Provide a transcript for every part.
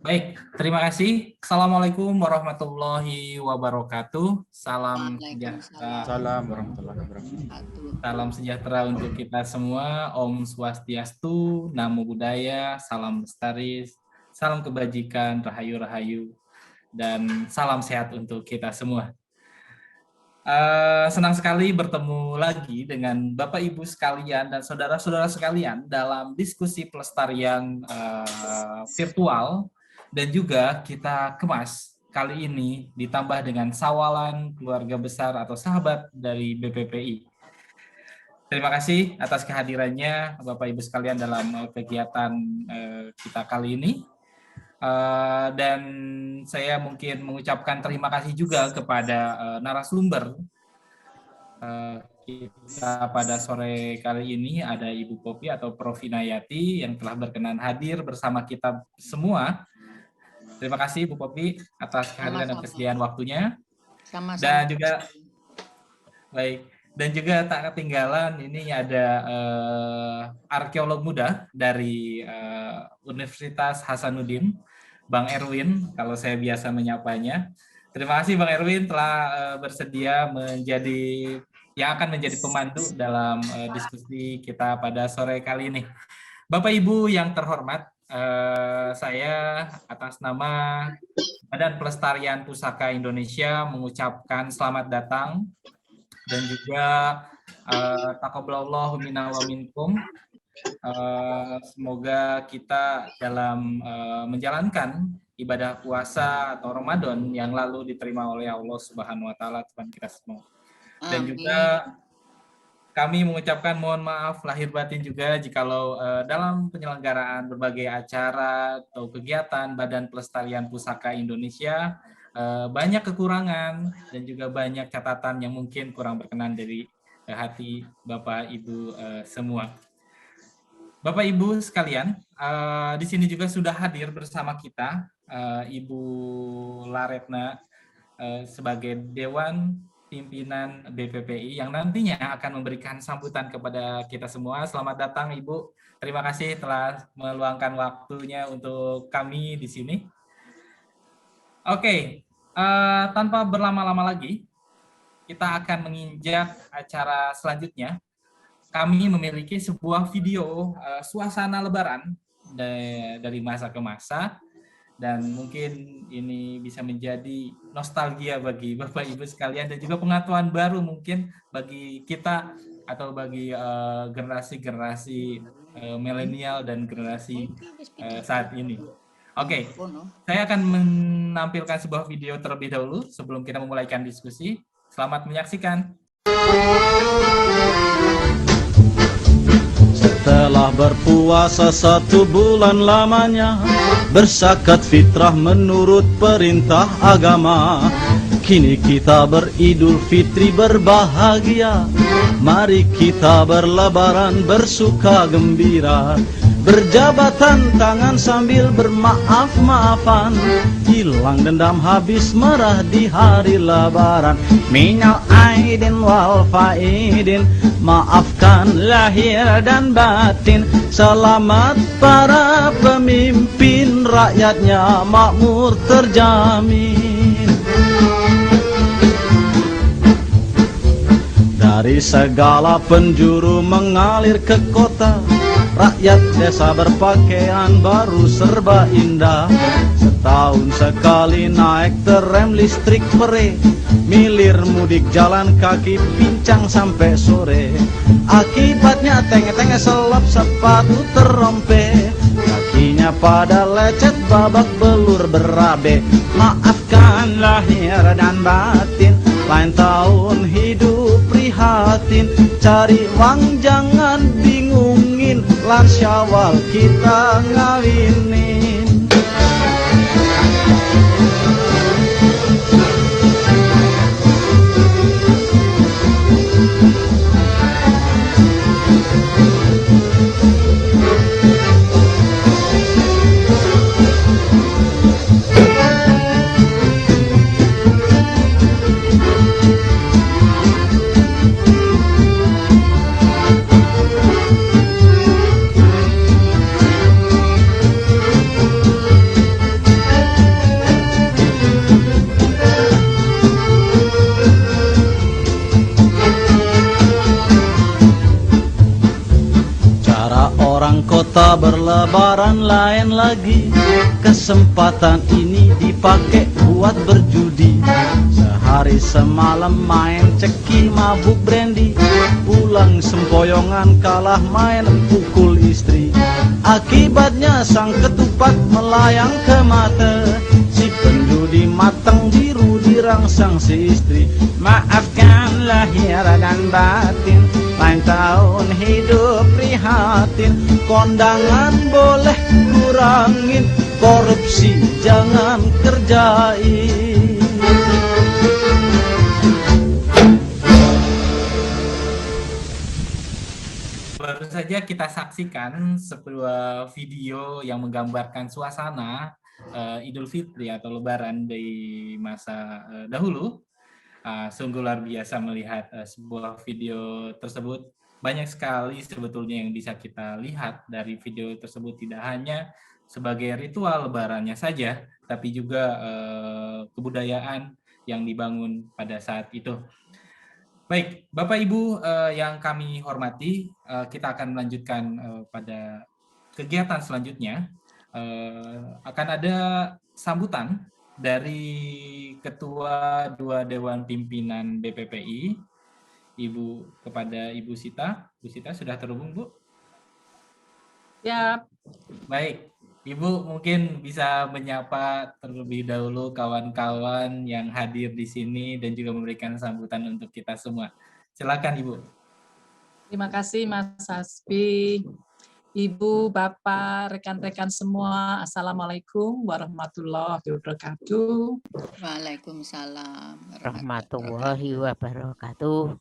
Baik, terima kasih. Assalamualaikum warahmatullahi wabarakatuh. Salam sejahtera. Salam warahmatullahi wabarakatuh. Salam sejahtera untuk kita semua. Om Swastiastu, Namo Buddhaya, salam lestari, salam kebajikan, rahayu-rahayu, dan salam sehat untuk kita semua. Senang sekali bertemu lagi dengan Bapak Ibu sekalian dan saudara-saudara sekalian dalam diskusi pelestarian virtual, dan juga kita kemas kali ini ditambah dengan sawalan keluarga besar atau sahabat dari BPPI. Terima kasih atas kehadirannya Bapak Ibu sekalian dalam kegiatan kita kali ini. Dan saya mungkin mengucapkan terima kasih juga kepada narasumber kita pada sore kali ini. Ada Ibu Popi atau Prof. Inayati yang telah berkenan hadir bersama kita semua. Terima kasih Bu Popi atas kehadiran dan kesediaan waktunya. Sama-sama. Dan juga baik. Dan juga tak ketinggalan ini ada arkeolog muda dari Universitas Hasanuddin, Bang Erwin, kalau saya biasa menyapanya. Terima kasih Bang Erwin telah bersedia yang akan menjadi pemandu dalam diskusi kita pada sore kali ini. Bapak Ibu yang terhormat, saya atas nama Badan Pelestarian Pusaka Indonesia mengucapkan selamat datang dan juga taqabbalallahu minna wa minkum. Semoga kita dalam menjalankan ibadah puasa atau Ramadan yang lalu diterima oleh Allah Subhanahu wa taala, Tuhan kita semua. Dan juga kami mengucapkan mohon maaf lahir batin juga jikalau dalam penyelenggaraan berbagai acara atau kegiatan Badan Pelestarian Pusaka Indonesia banyak kekurangan dan juga banyak catatan yang mungkin kurang berkenan dari hati Bapak Ibu semua. Bapak Ibu sekalian, di sini juga sudah hadir bersama kita Ibu Laretna sebagai Dewan Pimpinan BPPI yang nantinya akan memberikan sambutan kepada kita semua. Selamat datang Ibu. Terima kasih telah meluangkan waktunya untuk kami di sini. Oke, tanpa berlama-lama lagi, kita akan menginjak acara selanjutnya. Kami memiliki sebuah video suasana Lebaran dari masa ke masa, dan mungkin ini bisa menjadi nostalgia bagi Bapak Ibu sekalian dan juga pengetahuan baru mungkin bagi kita atau bagi generasi-generasi milenial dan generasi saat ini. Oke, saya akan menampilkan sebuah video terlebih dahulu sebelum kita memulaikan diskusi. Selamat menyaksikan. Setelah berpuasa 1 bulan lamanya, berzakat fitrah menurut perintah agama. Kini kita beridul fitri berbahagia. Mari kita berlebaran bersuka gembira. Berjabatan tangan sambil bermaaf-maafan. Hilang dendam habis merah di hari lebaran. Minal aidin wal faidin. Maafkan lahir dan batin. Selamat para pemimpin, rakyatnya makmur terjamin. Dari segala penjuru mengalir ke kota. Rakyat desa berpakaian baru serba indah. Setahun sekali naik terem listrik pere. Milir mudik jalan kaki pincang sampai sore. Akibatnya tenge-tenge selap sepatu terompe. Kakinya pada lecet babak belur berabe. Maafkan lahir dan batin. Lain tahun hidup prihatin. Cari uang jangan bingungin. Lan Syawal kita ngawinin. lebaran lain lagi. Kesempatan ini dipakai buat berjudi. Sehari semalam main ceki mabuk brandy. Pulang sempoyongan kalah main pukul istri. Akibatnya sang ketupat melayang ke mata. Si penjudi matang biru dirangsang si istri. Maafkan lahir dan batin, lain tahun hidup prihatin. Kondangan boleh kurangin, korupsi jangan kerjain. Baru saja kita saksikan sebuah video yang menggambarkan suasana Idul Fitri atau Lebaran di masa dahulu. Sungguh luar biasa melihat sebuah video tersebut. Banyak sekali sebetulnya yang bisa kita lihat dari video tersebut, tidak hanya sebagai ritual lebarannya saja, tapi juga kebudayaan yang dibangun pada saat itu. Baik, Bapak Ibu yang kami hormati, kita akan melanjutkan pada kegiatan selanjutnya. Akan ada sambutan dari Ketua 2 Dewan Pimpinan BPPI, kepada Ibu Sita. Bu Sita sudah terhubung, Bu? Ya. Baik, Ibu mungkin bisa menyapa terlebih dahulu kawan-kawan yang hadir di sini dan juga memberikan sambutan untuk kita semua. Silakan, Ibu. Terima kasih, Mas Hasbi. Ibu, Bapak, rekan-rekan semua, Assalamualaikum warahmatullahi wabarakatuh. Waalaikumsalam warahmatullahi wabarakatuh.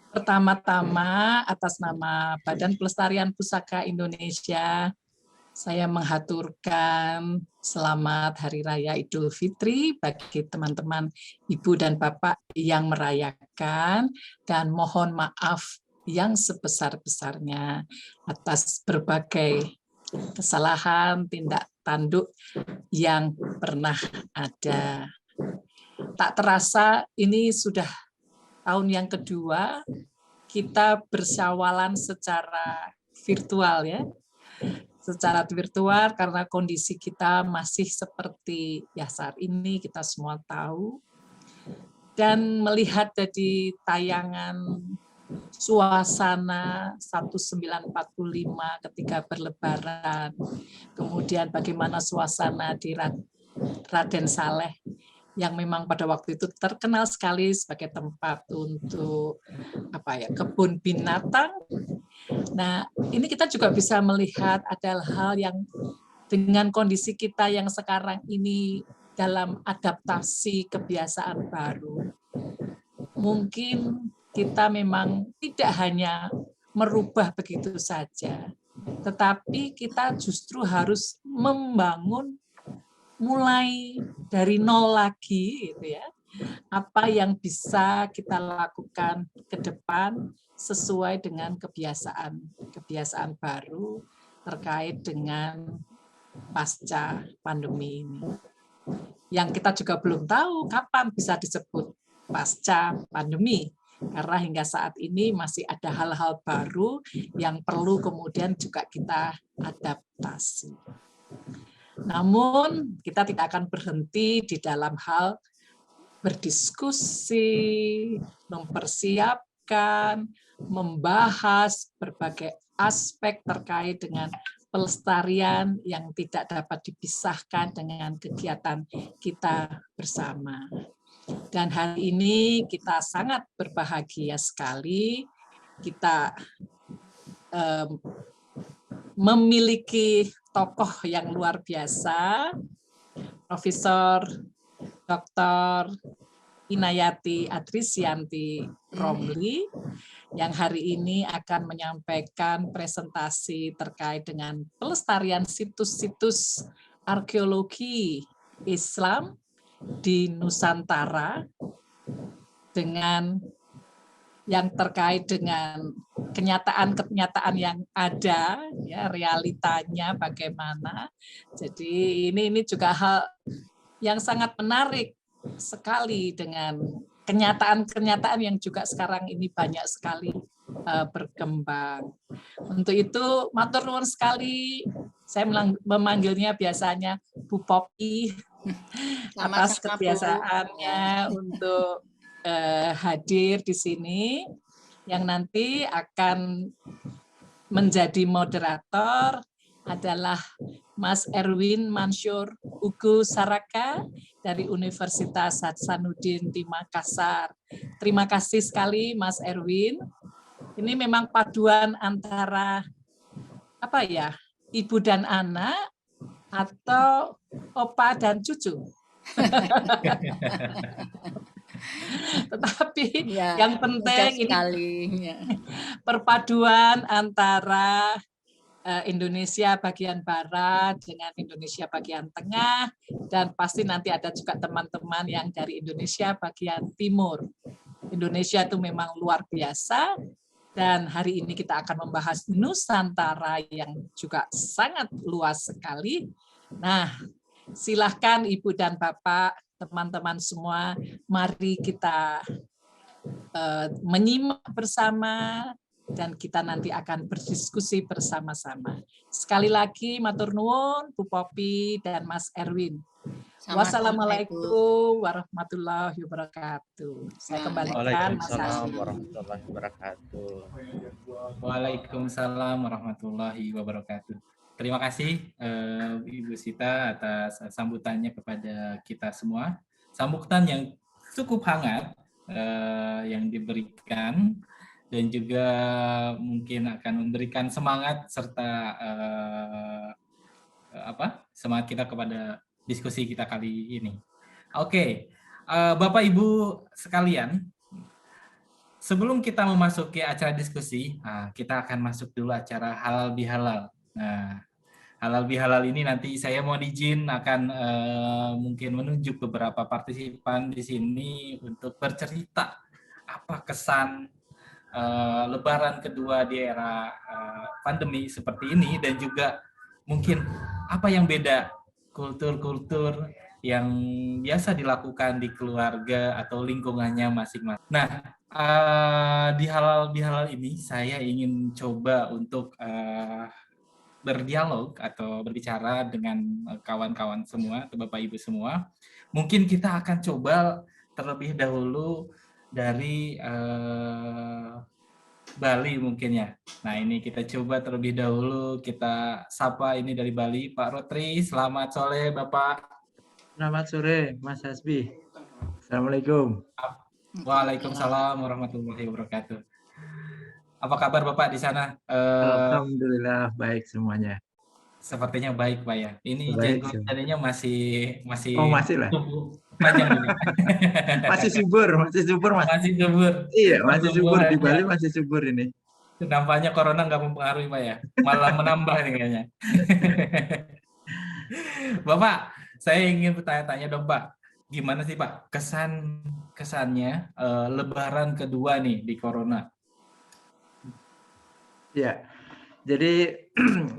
Pertama-tama, atas nama Badan Pelestarian Pusaka Indonesia, saya menghaturkan selamat Hari Raya Idul Fitri bagi teman-teman Ibu dan Bapak yang merayakan, dan mohon maaf yang sebesar-besarnya atas berbagai kesalahan, tindak tanduk yang pernah ada. Tak terasa ini sudah tahun yang kedua kita bersyawalan secara virtual ya. Secara virtual karena kondisi kita masih seperti ya saat ini kita semua tahu. Dan melihat dari tayangan suasana 1945 ketika berlebaran, kemudian bagaimana suasana di Raden Saleh yang memang pada waktu itu terkenal sekali sebagai tempat untuk kebun binatang. Nah, ini kita juga bisa melihat ada hal yang dengan kondisi kita yang sekarang ini dalam adaptasi kebiasaan baru. Mungkin kita memang tidak hanya merubah begitu saja, tetapi kita justru harus membangun mulai dari nol lagi, gitu ya. Apa yang bisa kita lakukan ke depan sesuai dengan kebiasaan baru terkait dengan pasca pandemi ini. Yang kita juga belum tahu kapan bisa disebut pasca pandemi. Karena hingga saat ini masih ada hal-hal baru yang perlu kemudian juga kita adaptasi. Namun kita tidak akan berhenti di dalam hal berdiskusi, mempersiapkan, membahas berbagai aspek terkait dengan pelestarian yang tidak dapat dipisahkan dengan kegiatan kita bersama. Dan hari ini kita sangat berbahagia sekali, kita memiliki tokoh yang luar biasa, Profesor Dr. Inayati Adrisyanti Romli, yang hari ini akan menyampaikan presentasi terkait dengan pelestarian situs-situs arkeologi Islam di Nusantara dengan yang terkait dengan kenyataan-kenyataan yang ada, ya, realitanya bagaimana. Jadi ini juga hal yang sangat menarik sekali dengan kenyataan-kenyataan yang juga sekarang ini banyak sekali berkembang. Untuk itu matur nuwun sekali. Saya memanggilnya biasanya Bu Popi atas Sama-sama, Bu. kebiasaannya untuk hadir di sini, yang nanti akan menjadi moderator adalah Mas Erwin Mansur Ugo Saraka dari Universitas Hasanuddin di Makassar. Terima kasih sekali Mas Erwin. Ini memang paduan antara apa ya, ibu dan anak atau opa dan cucu. Tetapi Ya, yang mudah penting ini sekali. Ya. perpaduan antara Indonesia bagian barat dengan Indonesia bagian tengah, dan pasti nanti ada juga teman-teman yang dari Indonesia bagian timur. Indonesia itu memang luar biasa, dan hari ini kita akan membahas Nusantara yang juga sangat luas sekali. Nah, silahkan Ibu dan Bapak, teman-teman semua, mari kita menyimak bersama, dan kita nanti akan berdiskusi bersama-sama. Sekali lagi, matur nuwun, Bu Popi dan Mas Erwin. Wassalamualaikum warahmatullahi wabarakatuh. Saya kembalikan Mas Waalaikumsalam Hasim. warahmatullahi wabarakatuh. Waalaikumsalam warahmatullahi wabarakatuh. Terima kasih Ibu Sita atas sambutannya kepada kita semua. Sambutan yang cukup hangat yang diberikan, dan juga mungkin akan memberikan semangat serta semangat kita kepada diskusi kita kali ini. Oke, Bapak Ibu sekalian, sebelum kita memasuki acara diskusi, kita akan masuk dulu acara halal bihalal. Nah, halal bihalal ini nanti saya mohon izin akan mungkin menunjuk beberapa partisipan di sini untuk bercerita apa kesan Lebaran kedua di era pandemi seperti ini, dan juga mungkin apa yang beda kultur-kultur yang biasa dilakukan di keluarga atau lingkungannya masing-masing. Nah, di halal bihalal ini saya ingin coba untuk berdialog atau berbicara dengan kawan-kawan semua atau Bapak Ibu semua. Mungkin kita akan coba terlebih dahulu dari Bali mungkin ya. Nah, ini kita coba terlebih dahulu, kita sapa ini dari Bali, Pak Rotri. Selamat sore Bapak. Selamat sore Mas Hasbi. Assalamualaikum. Waalaikumsalam warahmatullahi wabarakatuh. Apa kabar Bapak di sana? Alhamdulillah baik semuanya. Sepertinya baik Pak ya. Ini jenggot tadinya masih oh, masih lah. Panjang juga. Masih subur Mas. Masih subur. Iya, masih subur di Bali, masih subur ini. Nampaknya corona nggak mempengaruhi Pak ya, malah menambah nih kayaknya. Bapak, saya ingin bertanya-tanya dong Pak, gimana sih Pak kesannya Lebaran kedua nih di corona? Ya, jadi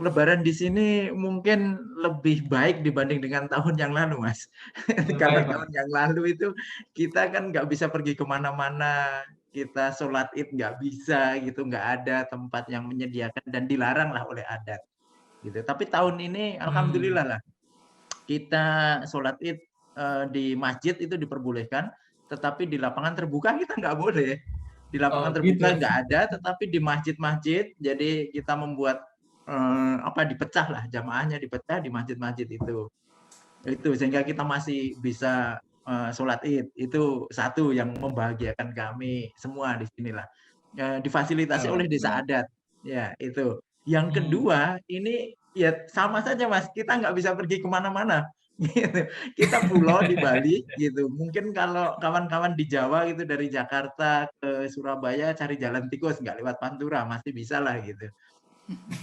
Lebaran di sini mungkin lebih baik dibanding dengan tahun yang lalu, Mas. Karena tahun yang lalu itu kita kan nggak bisa pergi kemana-mana, kita sholat id nggak bisa gitu, nggak ada tempat yang menyediakan dan dilarang lah oleh adat. Gitu. Tapi tahun ini, alhamdulillah lah, kita sholat id di masjid itu diperbolehkan, tetapi di lapangan terbuka kita nggak boleh. Di lapangan terbuka nggak ada, tetapi di masjid-masjid, jadi kita membuat dipecah lah, jamaahnya dipecah di masjid-masjid itu sehingga kita masih bisa sholat id. Itu satu yang membahagiakan kami semua di sinilah, difasilitasi oleh desa adat ya. Itu yang kedua, ini ya sama saja Mas, kita nggak bisa pergi kemana-mana gitu. Kita pulau di Bali gitu. Mungkin kalau kawan-kawan di Jawa gitu, dari Jakarta ke Surabaya cari jalan tikus nggak lewat Pantura masih bisa lah gitu.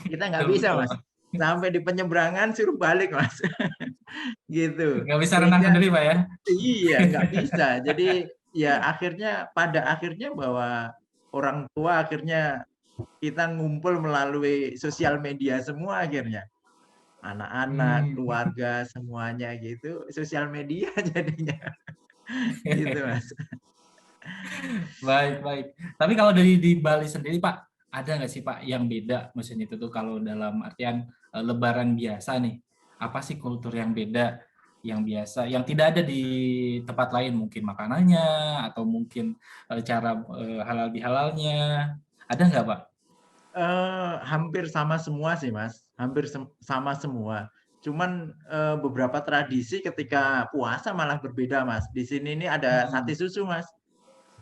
Kita nggak bisa Mas, sampai di penyeberangan suruh balik Mas. Gitu. Nggak bisa renang sendiri Pak ya? Iya, nggak bisa. Jadi ya pada akhirnya bahwa orang tua akhirnya kita ngumpul melalui sosial media semua akhirnya. Anak-anak, keluarga, semuanya gitu, sosial media jadinya. Gitu Mas. Baik. Tapi kalau di Bali sendiri Pak, ada nggak sih Pak yang beda? Maksudnya itu tuh kalau dalam artian Lebaran biasa nih, apa sih kultur yang beda, yang biasa, yang tidak ada di tempat lain, mungkin makanannya atau mungkin cara halal bihalalnya, ada nggak Pak? Hampir sama semua sih Mas, hampir sama semua. Cuman beberapa tradisi ketika puasa malah berbeda Mas. Di sini ini ada sate susu Mas.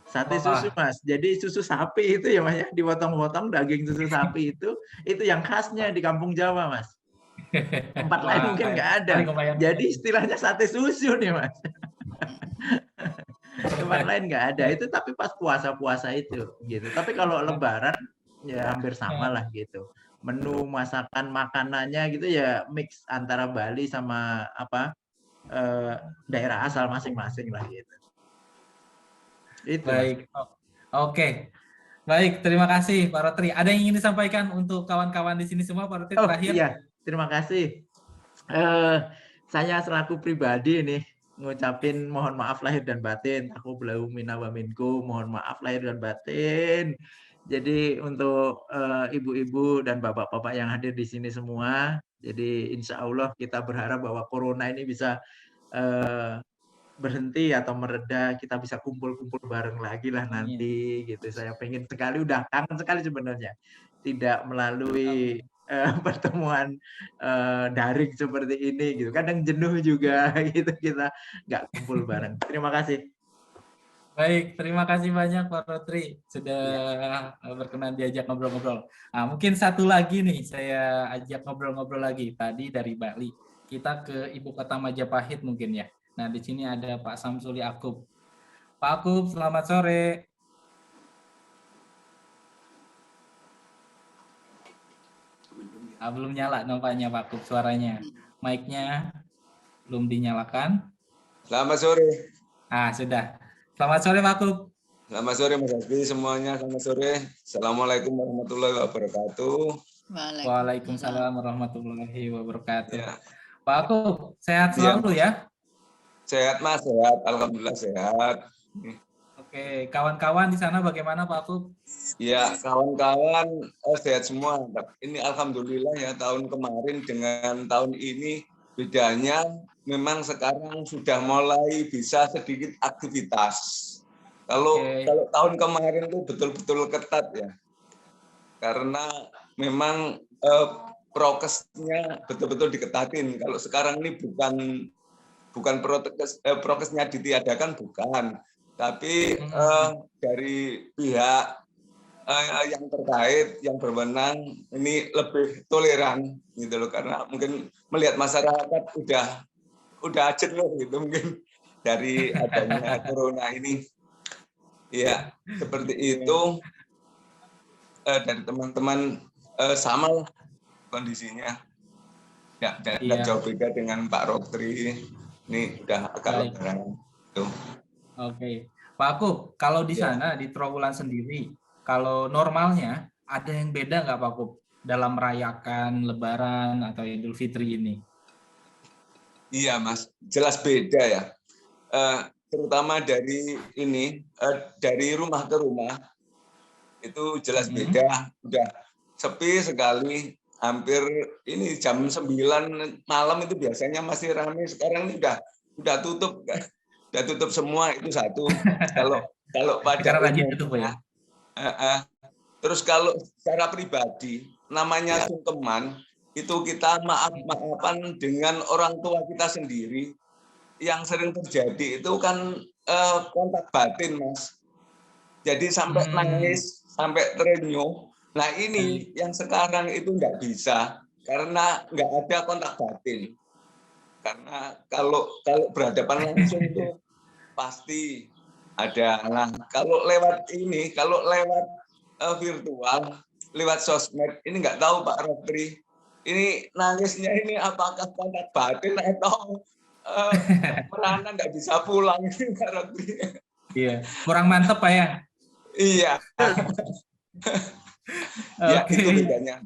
Sate susu Wah. Mas. Jadi susu sapi itu ya Mas ya, dipotong-potong daging susu sapi itu yang khasnya di kampung Jawa Mas. Tempat lain Wah, mungkin nggak ada. sekali kebayang. Jadi istilahnya sate susu nih Mas. Tempat lain nggak ada. Itu tapi pas puasa-puasa itu gitu. Tapi kalau Lebaran ya hampir sama lah gitu. Menu masakan makanannya gitu ya mix antara Bali sama daerah asal masing-masing lah gitu. Itu Mas. Baik, oke. Baik, terima kasih Pak Rotri. Ada yang ingin disampaikan untuk kawan-kawan di sini semua, Pak Rotri, Oh terakhir? iya, terima kasih. Saya selaku pribadi nih ngucapin mohon maaf lahir dan batin. Aku belau mina wa minku, mohon maaf lahir dan batin. Jadi untuk ibu-ibu dan bapak-bapak yang hadir di sini semua, jadi insya Allah kita berharap bahwa corona ini bisa berhenti atau mereda, kita bisa kumpul-kumpul bareng lagi lah nanti gitu. Saya pengen sekali, udah kangen sekali sebenarnya. Tidak melalui pertemuan daring seperti ini gitu. Kadang jenuh juga gitu kita nggak kumpul bareng. Terima kasih. Baik, terima kasih banyak Pak Rotri sudah berkenan diajak ngobrol-ngobrol. Nah, mungkin satu lagi nih saya ajak ngobrol-ngobrol lagi. Tadi dari Bali, kita ke ibu kota Majapahit mungkin ya. Nah, di sini ada Pak Samsuli Akub. Pak Akub, selamat sore. Belum nyala nampaknya Pak Akub suaranya. Mic-nya belum dinyalakan. Selamat sore. Sudah. Selamat sore Pak Akub. Selamat sore Mas Hasbi semuanya. Selamat sore. Assalamualaikum warahmatullahi wabarakatuh. Waalaikumsalam warahmatullahi wabarakatuh. Ya. Pak Akub, sehat selalu ya? Sehat Mas, sehat. Alhamdulillah sehat. Oke, kawan-kawan di sana bagaimana Pak Akub? Ya, kawan-kawan sehat semua. Ini alhamdulillah ya, tahun kemarin dengan tahun ini bedanya memang sekarang sudah mulai bisa sedikit aktivitas. Kalau tahun kemarin itu betul-betul ketat ya. Karena memang prokesnya betul-betul diketatin. Kalau sekarang ini bukan prokesnya ditiadakan, bukan. Tapi dari pihak yang terkait, yang berwenang ini lebih toleran gitu loh, karena mungkin melihat masyarakat udah jenuh gitu mungkin dari adanya corona ini. Ya, seperti itu. Dari teman-teman sama kondisinya. Ya, tidak jauh beda dengan Pak Rotri. Ini udah agak lebaran. Oke. Pak Akub, kalau di sana di Trowulan sendiri, kalau normalnya ada yang beda nggak Pak Akub dalam merayakan Lebaran atau Idul Fitri ini? Iya Mas, jelas beda ya. Terutama dari ini, dari rumah ke rumah, itu jelas beda. Udah sepi sekali, hampir ini jam 9 malam itu biasanya masih ramai. Sekarang ini udah tutup. Udah tutup semua, itu satu. Kalau pada umumnya, terus kalau secara pribadi namanya sungkeman itu kita maaf-maafan dengan orang tua kita sendiri. Yang sering terjadi itu kan kontak batin Mas. Jadi sampai nangis, sampai terenyuh. Nah ini yang sekarang itu nggak bisa karena nggak ada kontak batin. Karena kalau berhadapan langsung itu pasti ada. Nah, kalau lewat virtual, lewat sosmed, ini nggak tahu Pak Rotri. Ini nangisnya ini apakah kontak batin atau merana nggak bisa pulang ini Pak Rotri. Iya, kurang mantep Pak ya. Iya. Ya, itu bedanya.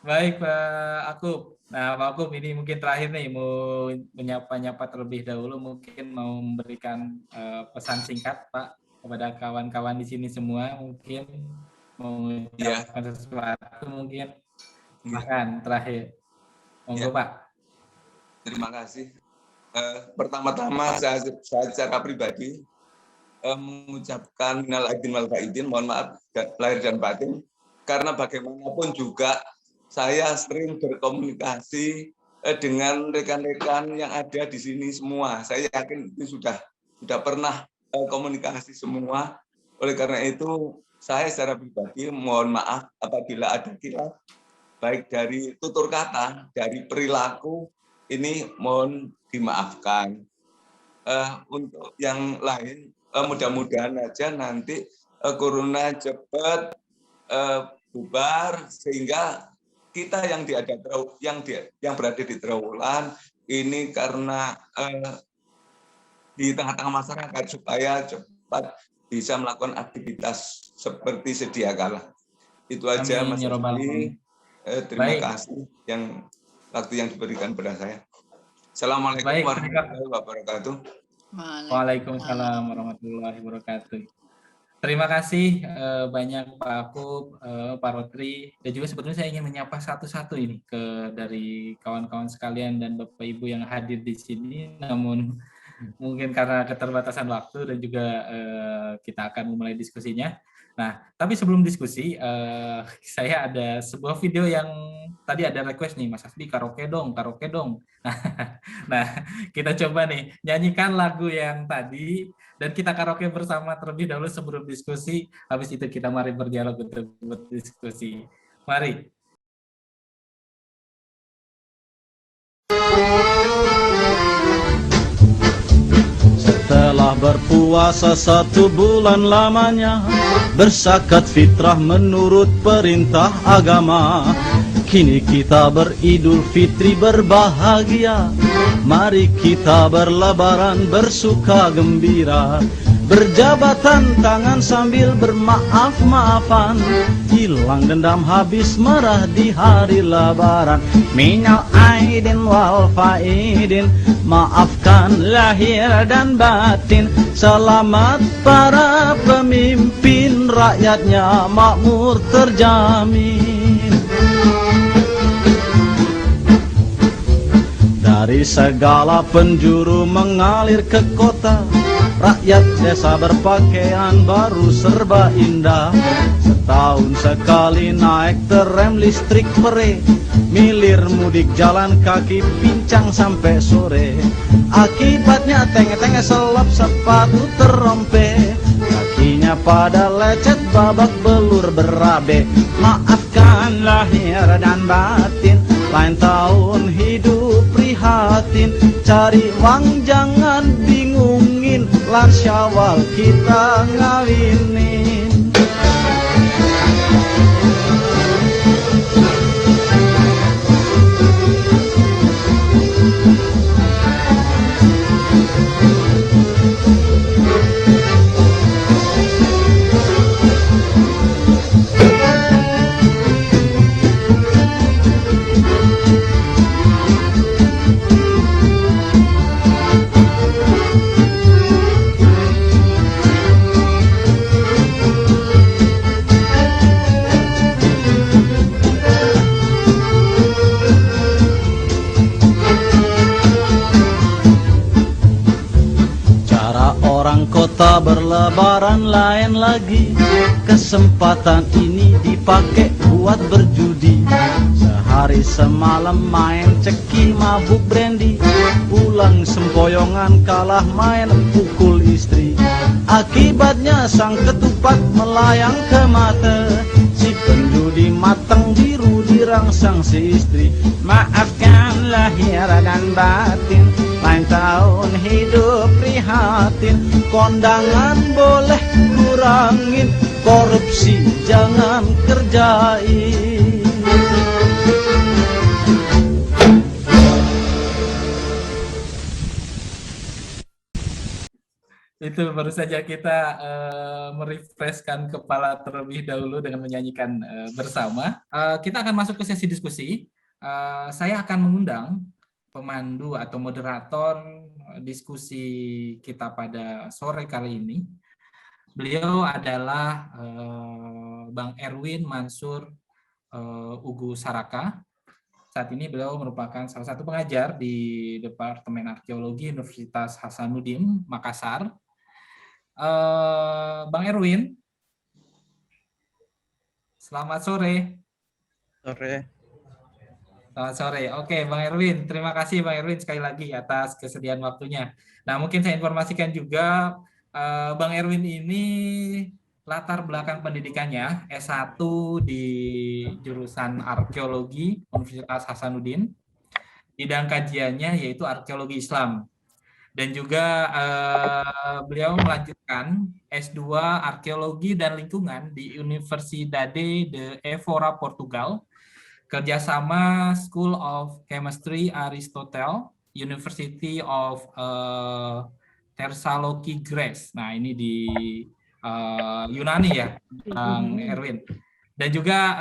Baik Pak Akub. Nah, Pak Akub ini mungkin terakhir nih mau menyapa-nyapa terlebih dahulu, mungkin mau memberikan pesan singkat Pak kepada kawan-kawan di sini semua mungkin. mengucapkan sesuatu mungkin. Silakan terakhir. Monggo Pak. Terima kasih. Pertama-tama saya secara pribadi mengucapkan minal aidin wal faizin, mohon maaf lahir dan batin, karena bagaimanapun juga saya sering berkomunikasi dengan rekan-rekan yang ada di sini semua. Saya yakin itu sudah pernah komunikasi semua. Oleh karena itu saya secara pribadi mohon maaf apabila ada khilaf baik dari tutur kata, dari perilaku, ini mohon dimaafkan. Untuk yang lain mudah-mudahan aja nanti corona cepat bubar sehingga kita yang berada di Trawulan ini karena di tengah-tengah masyarakat supaya cepat bisa melakukan aktivitas seperti sedia kala. Itu aja Mas Rizky. Terima kasih waktu yang diberikan kepada saya. Assalamualaikum warahmatullahi wabarakatuh. Waalaikumsalam warahmatullahi wabarakatuh. Terima kasih banyak Pak Akub, Pak Rotri, dan juga sebetulnya saya ingin menyapa satu-satu ini dari kawan-kawan sekalian dan Bapak Ibu yang hadir di sini, namun mungkin karena keterbatasan waktu dan juga kita akan memulai diskusinya. Nah, tapi sebelum diskusi, saya ada sebuah video yang tadi ada request nih, Mas Afdi, karaoke dong. Nah, kita coba nih, nyanyikan lagu yang tadi, dan kita karaoke bersama terlebih dahulu sebelum diskusi, habis itu kita mari berdialog untuk berdiskusi. Mari. Setelah berpuasa 1 bulan lamanya, berzakat fitrah menurut perintah agama. Kini kita beridul fitri berbahagia. Mari kita berlebaran bersuka gembira. Berjabatan tangan sambil bermaaf-maafan. Hilang dendam habis merah di hari lebaran. Minal aidin wal faidin, maafkan lahir dan batin. Selamat para pemimpin, rakyatnya makmur terjamin. Dari segala penjuru mengalir ke kota, rakyat desa berpakaian baru serba indah. Setahun sekali naik terrem listrik pere, milir mudik jalan kaki pincang sampai sore. Akibatnya tenge-tenge selap sepatu terompe, kakinya pada lecet babak belur berabe. Maafkan lahir dan batin, lain tahun hidup prihatin. Cari uang jangan bingungin, lan Syawal kita ngawinin. Kota berlebaran lain lagi, kesempatan ini dipakai buat berjudi. Sehari semalam main ceki mabuk brandy, pulang sempoyongan kalah main pukul istri. Akibatnya sang ketupat melayang ke mata, si penjudi matang biru dirangsang si istri. Maafkan lahir dan batin, lain tahun hidup prihatin. Kondangan boleh kurangin, korupsi jangan kerjain. Itu baru saja kita merefreshkan kepala terlebih dahulu dengan menyanyikan bersama. Kita akan masuk ke sesi diskusi. Saya akan mengundang pemandu atau moderator diskusi kita pada sore kali ini. Beliau adalah Bang Erwin Mansur Ugu Saraka. Saat ini beliau merupakan salah satu pengajar di Departemen Arkeologi Universitas Hasanuddin, Makassar. Bang Erwin, selamat sore. Selamat sore. Oke, Bang Erwin. Terima kasih Bang Erwin sekali lagi atas kesediaan waktunya. Nah, mungkin saya informasikan juga Bang Erwin ini latar belakang pendidikannya S1 di jurusan Arkeologi Universitas Hasanuddin. Bidang kajiannya yaitu Arkeologi Islam. Dan juga beliau melanjutkan S2 Arkeologi dan Lingkungan di Universidade de Évora, Portugal, kerjasama School of Chemistry Aristotle, University of Thessaloniki, Greece. Nah, ini di Yunani ya, Bang Erwin. Dan juga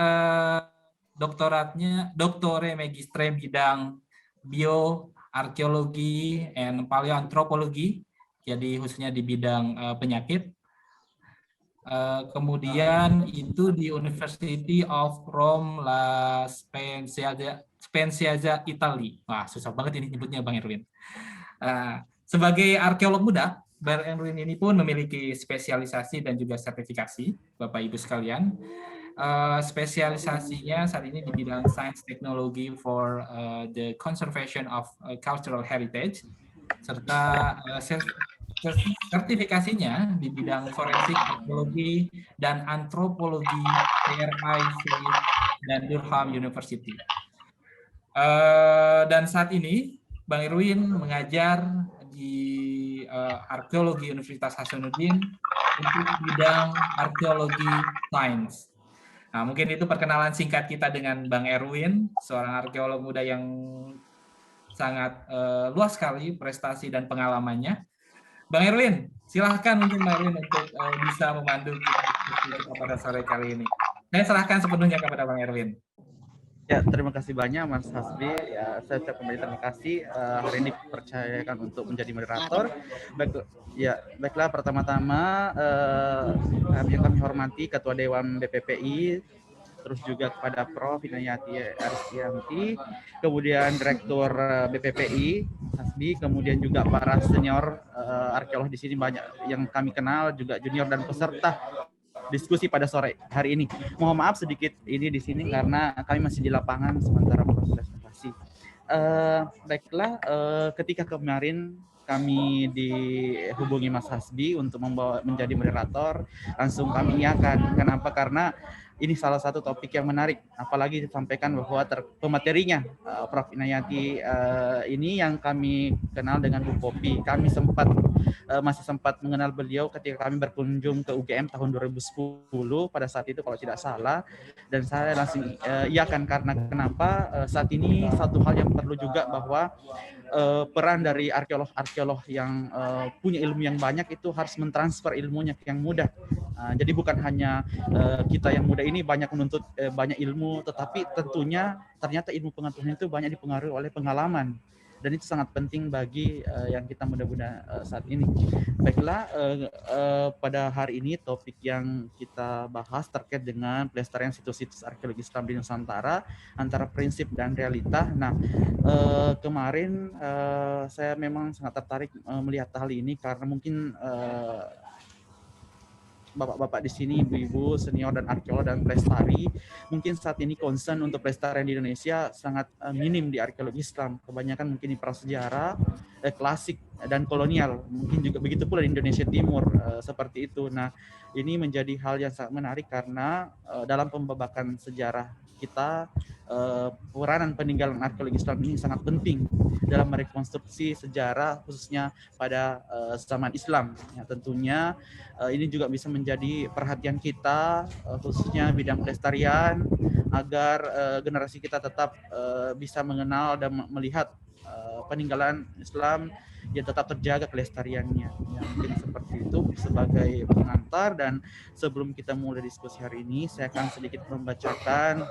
doktoratnya Doktore Magistre bidang Bioarkeologi and Paleoantropologi, jadi khususnya di bidang penyakit. Kemudian itu di University of Rome La Spezia, Italia. Wah, susah banget ini nyebutnya Bang Erwin. Sebagai arkeolog muda, Bang Erwin ini pun memiliki spesialisasi dan juga sertifikasi, Bapak Ibu sekalian. Spesialisasinya saat ini di bidang Science Technology for the Conservation of Cultural Heritage, serta sertifikasinya di bidang forensik arkeologi dan antropologi RIC dan Durham University. Dan saat ini Bang Erwin mengajar di Arkeologi Universitas Hasanuddin untuk bidang arkeologi sains. Nah, mungkin itu perkenalan singkat kita dengan Bang Erwin, seorang arkeolog muda yang sangat luas sekali prestasi dan pengalamannya. Bang Erwin, silahkan mungkin Bang Erwin untuk bisa memandu kita pada sore kali ini. Saya serahkan sepenuhnya kepada Bang Erwin. Ya, terima kasih banyak Mas Hasbi. Ya, saya ucapkan kembali terima kasih hari ini dipercayakan untuk menjadi moderator. Baiklah, pertama-tama yang kami hormati Ketua Dewan BPPI, terus juga kepada Prof. Inayati Aristianti, kemudian Direktur BPPI Hasbi, kemudian juga para senior arkeolog di sini banyak yang kami kenal, juga junior dan peserta diskusi pada sore hari ini. Mohon maaf sedikit ini di sini karena kami masih di lapangan sementara proses evakuasi. Baiklah, ketika kemarin kami dihubungi Mas Hasbi untuk menjadi moderator, langsung kami iakan. Kenapa? Karena ini salah satu topik yang menarik, apalagi disampaikan bahwa pematerinya Prof. Inayati ini yang kami kenal dengan Bu Popi. Kami masih sempat mengenal beliau ketika kami berkunjung ke UGM tahun 2010 pada saat itu kalau tidak salah, dan saya langsung iakan karena kenapa saat ini satu hal yang perlu juga bahwa peran dari arkeolog yang punya ilmu yang banyak itu harus mentransfer ilmunya ke yang muda. Jadi bukan hanya kita yang muda ini banyak menuntut banyak ilmu, tetapi tentunya ternyata ilmu pengetahuan itu banyak dipengaruhi oleh pengalaman. Dan itu sangat penting bagi yang kita muda-muda saat ini. Baiklah, pada hari ini topik yang kita bahas terkait dengan pelestarian situs-situs arkeologi Islam di Nusantara antara prinsip dan realita. Nah, kemarin saya memang sangat tertarik melihat hal ini karena mungkin bapak-bapak di sini, ibu-ibu, senior dan arkeolog dan pelestari, mungkin saat ini concern untuk pelestarian di Indonesia sangat minim di arkeologi Islam. Kebanyakan mungkin di prasejarah, klasik dan kolonial. Mungkin juga begitu pula di Indonesia Timur seperti itu. Nah, ini menjadi hal yang sangat menarik karena dalam pembabakan sejarah kita, peranan peninggalan arkeologi Islam ini sangat penting dalam merekonstruksi sejarah khususnya pada zaman Islam. Ya, tentunya ini juga bisa menjadi perhatian kita khususnya bidang pelestarian agar generasi kita tetap bisa mengenal dan melihat peninggalan Islam yang tetap terjaga kelestariannya. Ya, mungkin seperti itu sebagai pengantar, dan sebelum kita mulai diskusi hari ini saya akan sedikit membacakan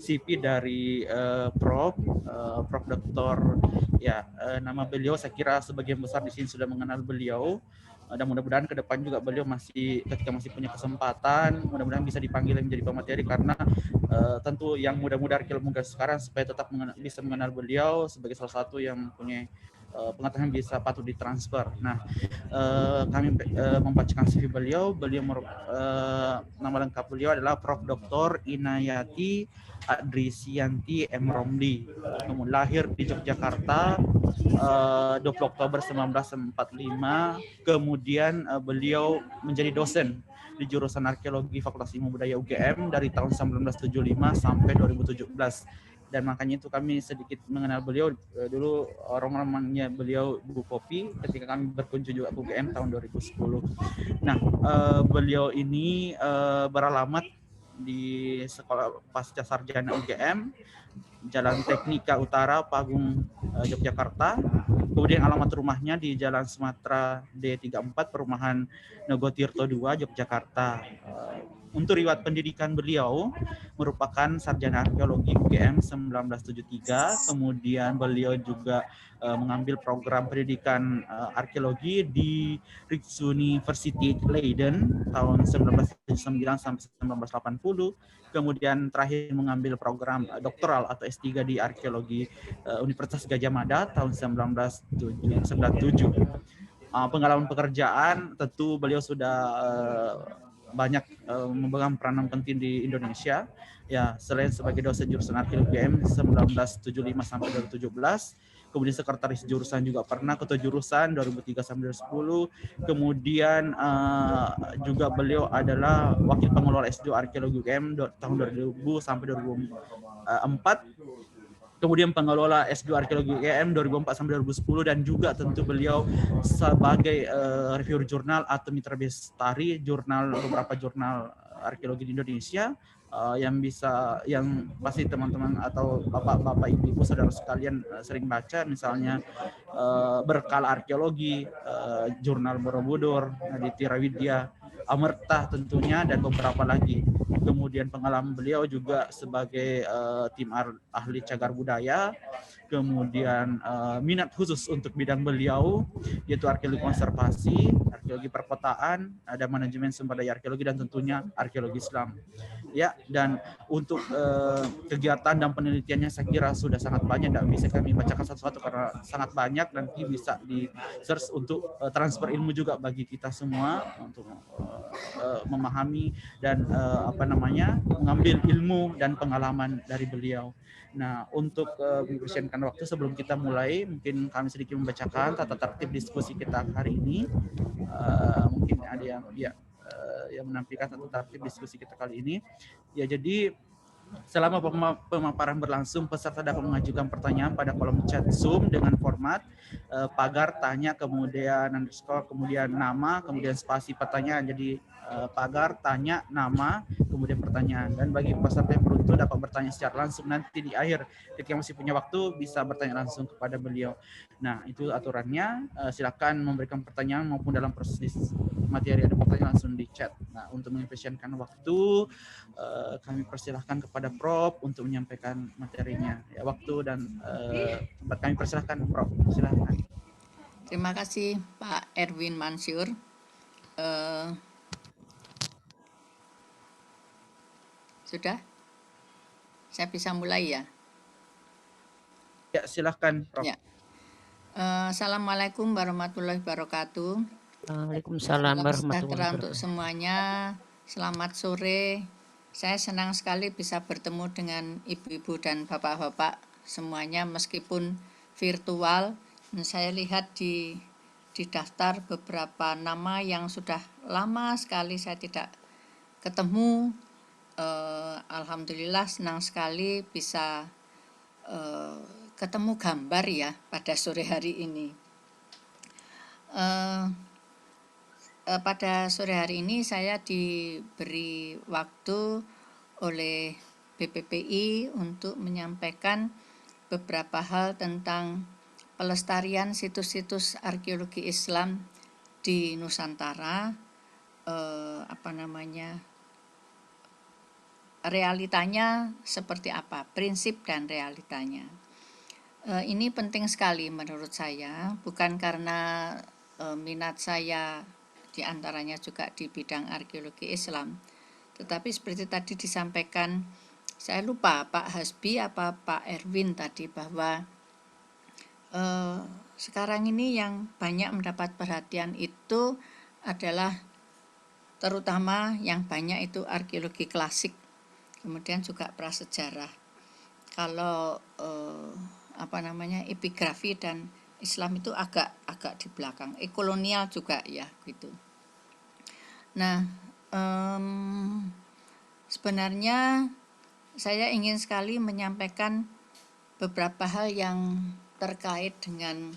CV dari Prof. Dr. Ya, nama beliau saya kira sebagian besar di sini sudah mengenal beliau. Dan mudah-mudahan ke depan juga beliau ketika masih punya kesempatan, mudah-mudahan bisa dipanggil menjadi pemateri, karena tentu yang muda-muda arkeolog muda sekarang supaya tetap bisa mengenal beliau sebagai salah satu yang punya pengetahuan bisa patut ditransfer. Nah, kami membacakan CV beliau. Nama lengkap beliau adalah Prof. Dr. Inayati Adrisianti M. Romli. Kemudian lahir di Yogyakarta 20 Oktober 1945. Kemudian beliau menjadi dosen di jurusan Arkeologi Fakultas Ilmu Budaya UGM dari tahun 1975 sampai 2017. Dan makanya itu kami sedikit mengenal beliau dulu, orang-orangnya beliau Bu Kopi ketika kami berkunjung juga ke UGM tahun 2010. Nah, beliau ini beralamat di Sekolah Pasca Sarjana UGM, Jalan Teknika Utara, Pagung, Yogyakarta. Kemudian alamat rumahnya di Jalan Sumatera D34, Perumahan Nogotirto 2, Yogyakarta. Untuk riwayat pendidikan beliau merupakan sarjana arkeologi UGM 1973, kemudian beliau juga mengambil program pendidikan arkeologi di Rijksuniversiteit Leiden tahun 1979 sampai 1980, kemudian terakhir mengambil program doktoral atau S3 di arkeologi Universitas Gadjah Mada tahun 1997. Pengalaman pekerjaan tentu beliau sudah banyak memegang peranan penting di Indonesia. Ya, selain sebagai dosen jurusan arkeologi UGM 1975 sampai 2017, kemudian sekretaris jurusan juga pernah, ketua jurusan 2003 sampai 2010. Kemudian juga beliau adalah wakil pengelola S2 arkeologi UGM tahun 2000 sampai 2004. Kemudian pengelola S2 Arkeologi UGM 2004 sampai 2010, dan juga tentu beliau sebagai reviewer jurnal atau mitra bestari beberapa jurnal arkeologi di Indonesia, yang pasti teman-teman atau bapak-bapak, ibu-ibu, saudara sekalian sering baca, misalnya Berkala Arkeologi, Jurnal Borobudur, Aditya Widya, Amerta tentunya, dan beberapa lagi. Kemudian pengalaman beliau juga sebagai tim ahli cagar budaya, kemudian minat khusus untuk bidang beliau yaitu arkeologi konservasi, arkeologi perkotaan, ada manajemen sumber daya arkeologi, dan tentunya arkeologi Islam. Ya, dan untuk kegiatan dan penelitiannya saya kira sudah sangat banyak, dan bisa kami bacakan satu-satu karena sangat banyak, nanti bisa di search untuk transfer ilmu juga bagi kita semua untuk memahami dan mengambil ilmu dan pengalaman dari beliau. Nah, untuk mempersiapkan waktu sebelum kita mulai, mungkin kami sedikit membacakan tata tertib diskusi kita hari ini. Mungkin ada yang menampilkan tata tertib diskusi kita kali ini. Ya, jadi selama pemaparan berlangsung, peserta dapat mengajukan pertanyaan pada kolom chat Zoom dengan format pagar tanya, kemudian underscore, kemudian nama, kemudian spasi pertanyaan. Jadi pagar tanya, nama, kemudian pertanyaan. Dan bagi peserta yang beruntung dapat bertanya secara langsung nanti di akhir, ketika masih punya waktu bisa bertanya langsung kepada beliau. Nah, itu aturannya. Silakan memberikan pertanyaan maupun dalam proses materi ada pertanyaan langsung di chat. Nah, untuk mengefisienkan waktu, kami persilahkan kepada Prof untuk menyampaikan materinya. Ya, waktu dan tempat kami persilahkan Prof. Silahkan. Terima kasih Pak Erwin Mansur. Sudah? Saya bisa mulai ya? Ya, silahkan Prof. Ya. Assalamualaikum warahmatullahi wabarakatuh. Waalaikumsalam warahmatullahi Sejahtera untuk wabarakatuh. semuanya. Selamat sore. Saya senang sekali bisa bertemu dengan ibu-ibu dan bapak-bapak semuanya meskipun virtual. Dan saya lihat di daftar beberapa nama yang sudah lama sekali saya tidak ketemu. Alhamdulillah senang sekali bisa ketemu gambar ya pada sore hari ini. Pada sore hari ini saya diberi waktu oleh BPPI untuk menyampaikan beberapa hal tentang pelestarian situs-situs arkeologi Islam di Nusantara. Realitanya seperti apa, prinsip dan realitanya. Ini penting sekali menurut saya, bukan karena minat saya diantaranya juga di bidang arkeologi Islam. Tetapi seperti tadi disampaikan, saya lupa Pak Hasbi apa Pak Erwin tadi, bahwa sekarang ini yang banyak mendapat perhatian itu adalah terutama yang banyak itu arkeologi klasik, kemudian juga prasejarah. Kalau epigrafi dan Islam itu agak di belakang, kolonial juga ya gitu. Nah, sebenarnya saya ingin sekali menyampaikan beberapa hal yang terkait dengan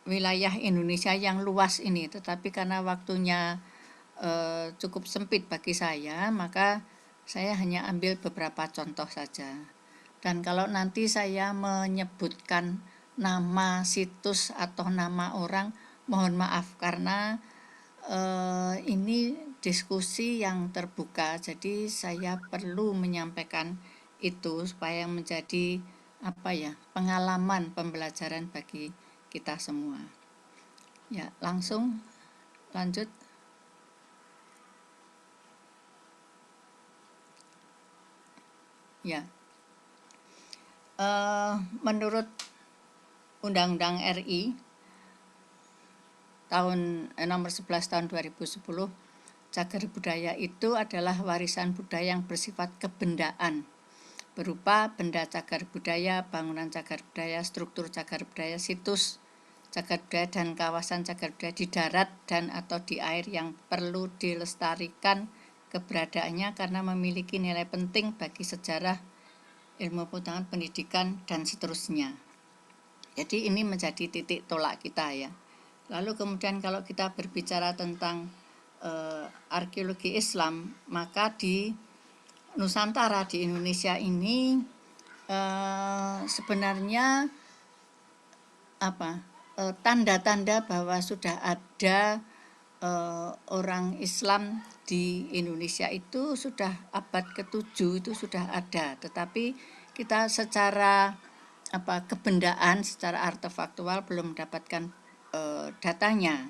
wilayah Indonesia yang luas ini, tetapi karena waktunya cukup sempit bagi saya, maka saya hanya ambil beberapa contoh saja. Dan kalau nanti saya menyebutkan nama situs atau nama orang, mohon maaf karena ini diskusi yang terbuka, jadi saya perlu menyampaikan itu supaya menjadi pengalaman pembelajaran bagi kita semua. Ya, langsung lanjut. Ya, menurut Undang-Undang RI nomor 11 tahun 2010, cagar budaya itu adalah warisan budaya yang bersifat kebendaan, berupa benda cagar budaya, bangunan cagar budaya, struktur cagar budaya, situs cagar budaya, dan kawasan cagar budaya di darat dan atau di air yang perlu dilestarikan keberadaannya karena memiliki nilai penting bagi sejarah, ilmu pengetahuan, pendidikan, dan seterusnya. Jadi ini menjadi titik tolak kita ya. Lalu kemudian kalau kita berbicara tentang arkeologi Islam, maka di Nusantara, di Indonesia ini sebenarnya tanda-tanda bahwa sudah ada orang Islam di Indonesia itu sudah abad ke-7 itu sudah ada, tetapi kita secara kebendaan, secara artefaktual belum mendapatkan datanya.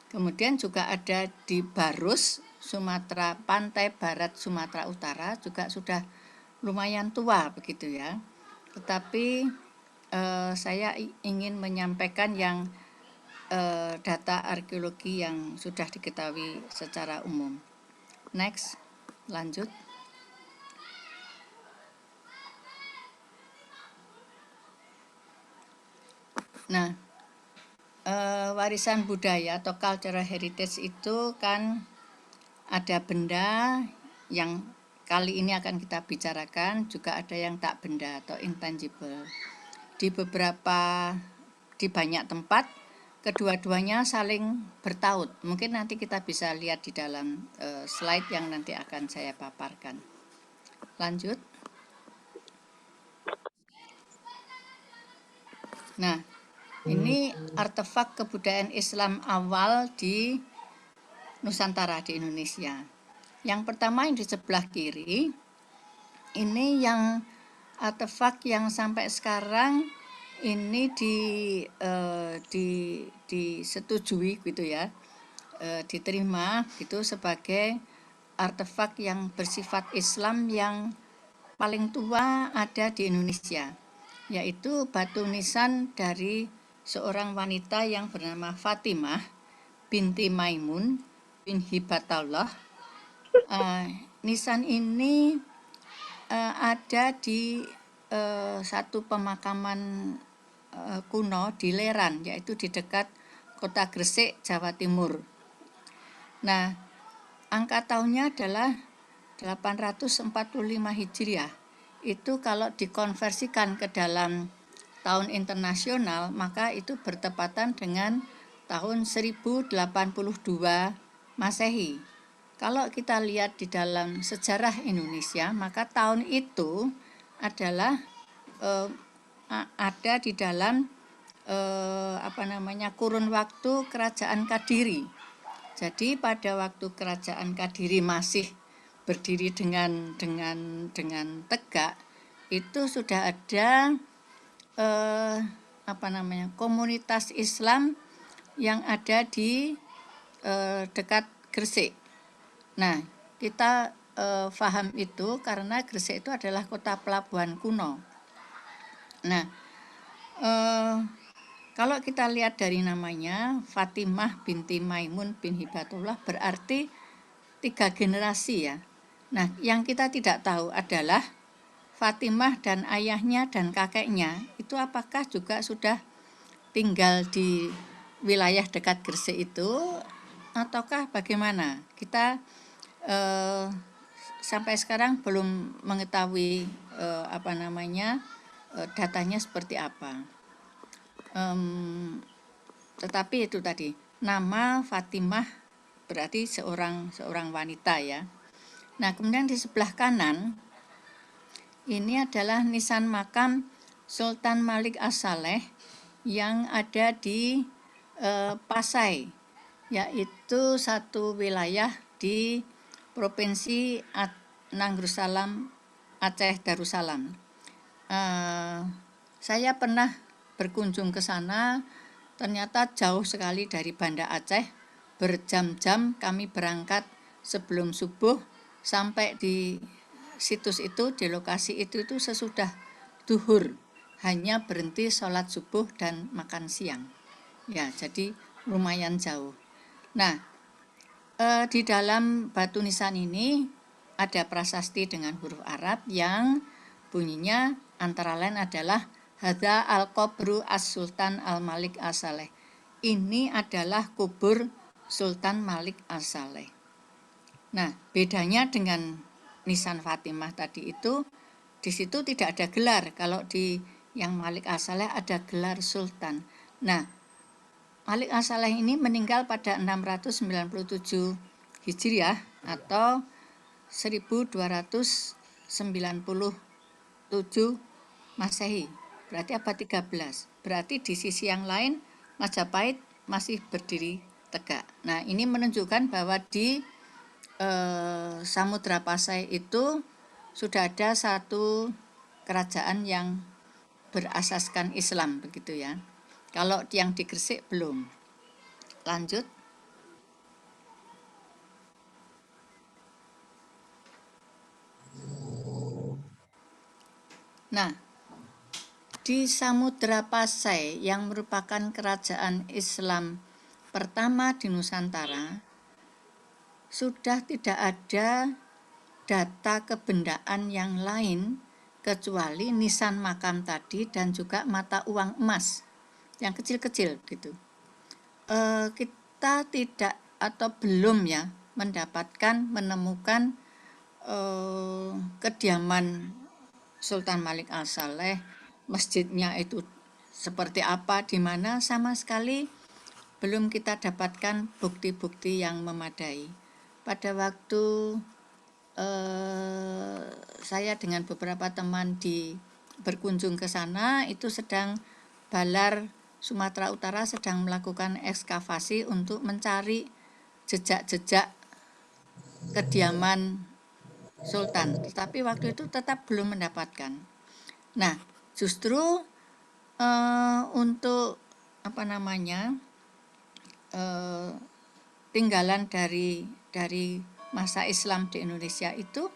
Kemudian juga ada di Barus, Sumatera, pantai barat Sumatera Utara juga sudah lumayan tua begitu ya. Tetapi saya ingin menyampaikan yang data arkeologi yang sudah diketahui secara umum. Next, lanjut. Nah, warisan budaya atau cultural heritage itu kan ada benda yang kali ini akan kita bicarakan, juga ada yang tak benda atau intangible. Di banyak tempat kedua-duanya saling bertaut. Mungkin nanti kita bisa lihat di dalam slide yang nanti akan saya paparkan. Lanjut. Nah, ini artefak kebudayaan Islam awal di Nusantara, di Indonesia. Yang pertama yang di sebelah kiri, ini yang artefak yang sampai sekarang ini disetujui gitu ya, diterima gitu sebagai artefak yang bersifat Islam yang paling tua ada di Indonesia, yaitu batu nisan dari seorang wanita yang bernama Fatimah binti Maimun bin Hibatallah. Nisan ini ada di satu pemakaman kuno di Leran, yaitu di dekat kota Gresik, Jawa Timur. Nah, angka tahunnya adalah 845 Hijriah. Itu kalau dikonversikan ke dalam tahun internasional, maka itu bertepatan dengan tahun 1082 Masehi. Kalau kita lihat di dalam sejarah Indonesia, maka tahun itu adalah ada di dalam kurun waktu Kerajaan Kadiri. Jadi pada waktu Kerajaan Kadiri masih berdiri dengan tegak, itu sudah ada komunitas Islam yang ada di dekat Gresik. Nah, kita paham itu karena Gresik itu adalah kota pelabuhan kuno. Nah, kalau kita lihat dari namanya, Fatimah binti Maimun bin Hibatullah, berarti 3 generasi ya. Nah, yang kita tidak tahu adalah Fatimah dan ayahnya dan kakeknya itu apakah juga sudah tinggal di wilayah dekat Gresik itu ataukah bagaimana? Kita sampai sekarang belum mengetahui datanya seperti apa. Tetapi itu tadi nama Fatimah berarti seorang wanita ya. Nah, kemudian di sebelah kanan ini adalah nisan makam Sultan Malik As-Saleh yang ada di Pasai, yaitu satu wilayah di Provinsi Nanggrosalam, Aceh Darussalam. Saya pernah berkunjung ke sana, ternyata jauh sekali dari Banda Aceh, berjam-jam kami berangkat sebelum subuh sampai di situs itu, di lokasi itu sesudah duhur, hanya berhenti sholat subuh dan makan siang. Ya, jadi lumayan jauh. Nah, di dalam batu nisan ini ada prasasti dengan huruf Arab yang bunyinya antara lain adalah Hadza al-Qabru as-Sultan al-Malik as-Saleh. Ini adalah kubur Sultan Malik as-Saleh. Nah, bedanya dengan nisan Fatimah tadi itu, di situ tidak ada gelar. Kalau di yang Malik as-Saleh ada gelar Sultan. Nah, Malik as-Saleh ini meninggal pada 697 Hijriah atau 1297 Masehi. Berarti abad 13. Berarti di sisi yang lain Majapahit masih berdiri tegak. Nah, ini menunjukkan bahwa di Samudra Pasai itu sudah ada satu kerajaan yang berasaskan Islam, begitu ya. Kalau yang di Gresik belum. Lanjut. Nah, di Samudra Pasai yang merupakan kerajaan Islam pertama di Nusantara, sudah tidak ada data kebendaan yang lain kecuali nisan makam tadi dan juga mata uang emas yang kecil-kecil gitu. Kita tidak atau belum ya menemukan kediaman Sultan Malik as-Saleh, masjidnya itu seperti apa, di mana, sama sekali belum kita dapatkan bukti-bukti yang memadai. Pada waktu saya dengan beberapa teman berkunjung ke sana, itu sedang Balar Sumatera Utara sedang melakukan ekskavasi untuk mencari jejak-jejak kediaman Sultan, tetapi waktu itu tetap belum mendapatkan. Nah, justru untuk tinggalan dari masa Islam di Indonesia itu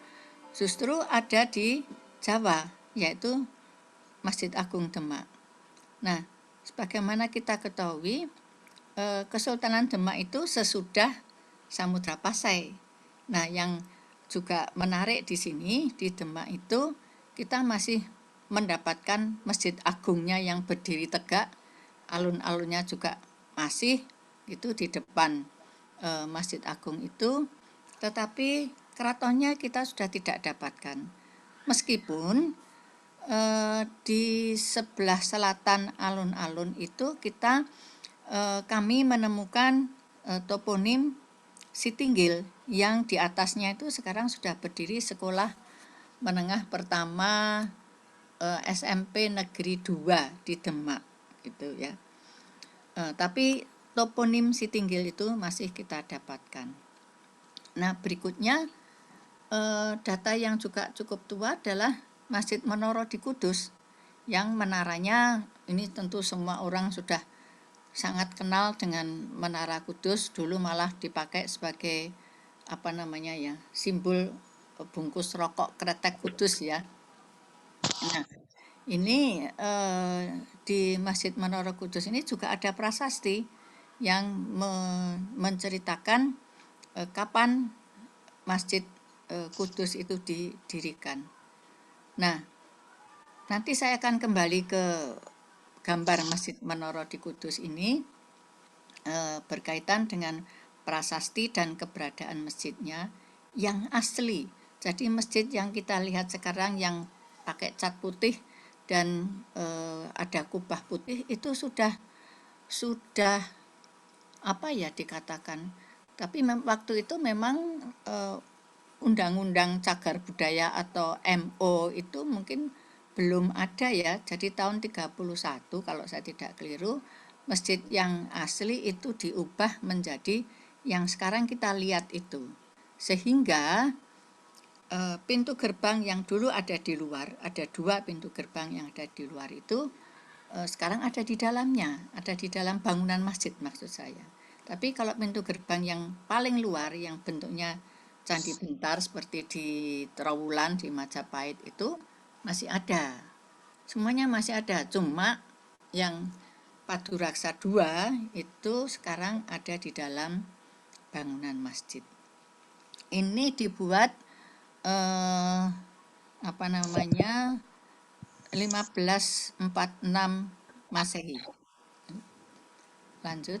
justru ada di Jawa, yaitu Masjid Agung Demak. Nah, sebagaimana kita ketahui, Kesultanan Demak itu sesudah Samudra Pasai. Nah, yang juga menarik di sini, di Demak itu kita masih mendapatkan Masjid Agungnya yang berdiri tegak, alun-alunnya juga masih itu di depan Masjid Agung itu, tetapi keratonnya kita sudah tidak dapatkan. Meskipun di sebelah selatan alun-alun itu kami menemukan toponim Sitinggil yang di atasnya itu sekarang sudah berdiri sekolah menengah pertama SMP Negeri 2 di Demak gitu ya. Tapi toponim Sitinggil itu masih kita dapatkan. Nah, berikutnya data yang juga cukup tua adalah Masjid Menoro di Kudus yang menaranya ini tentu semua orang sudah sangat kenal dengan Menara Kudus, dulu malah dipakai sebagai apa namanya ya, simbol bungkus rokok kretek Kudus ya. Nah, ini di Masjid Menara Kudus ini juga ada prasasti yang menceritakan kapan Masjid Kudus itu didirikan. Nah, nanti saya akan kembali ke gambar Masjid Menara di Kudus ini berkaitan dengan prasasti dan keberadaan masjidnya yang asli. Jadi masjid yang kita lihat sekarang yang pakai cat putih dan ada kubah putih itu sudah apa ya dikatakan. Tapi waktu itu memang Undang-Undang Cagar Budaya atau MO itu mungkin belum ada ya. Jadi tahun 31 kalau saya tidak keliru, masjid yang asli itu diubah menjadi yang sekarang kita lihat itu. Sehingga pintu gerbang yang dulu ada di luar, ada 2 pintu gerbang yang ada di luar itu sekarang ada di dalamnya, ada di dalam bangunan masjid maksud saya. Tapi kalau pintu gerbang yang paling luar yang bentuknya Candi Bentar seperti di Trowulan, di Majapahit itu masih ada. Semuanya masih ada, cuma yang Paduraksa 2 itu sekarang ada di dalam bangunan masjid. Ini dibuat apa namanya 1546 Masehi. Lanjut.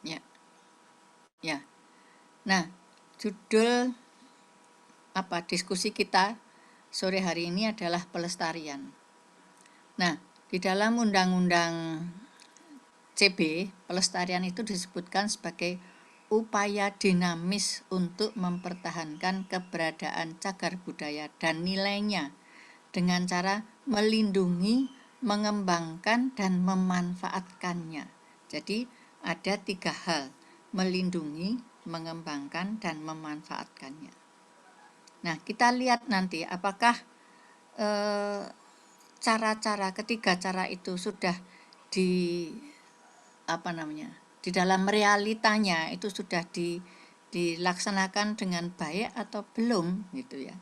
Ya. Ya. Nah, judul apa diskusi kita sore hari ini adalah pelestarian. Nah, di dalam Undang-Undang CB, pelestarian itu disebutkan sebagai upaya dinamis untuk mempertahankan keberadaan cagar budaya dan nilainya dengan cara melindungi, mengembangkan, dan memanfaatkannya. Jadi ada 3 hal, melindungi, mengembangkan, dan memanfaatkannya. Nah, kita lihat nanti apakah cara-cara, ketiga cara itu sudah di dalam realitanya itu sudah dilaksanakan dengan baik atau belum gitu ya.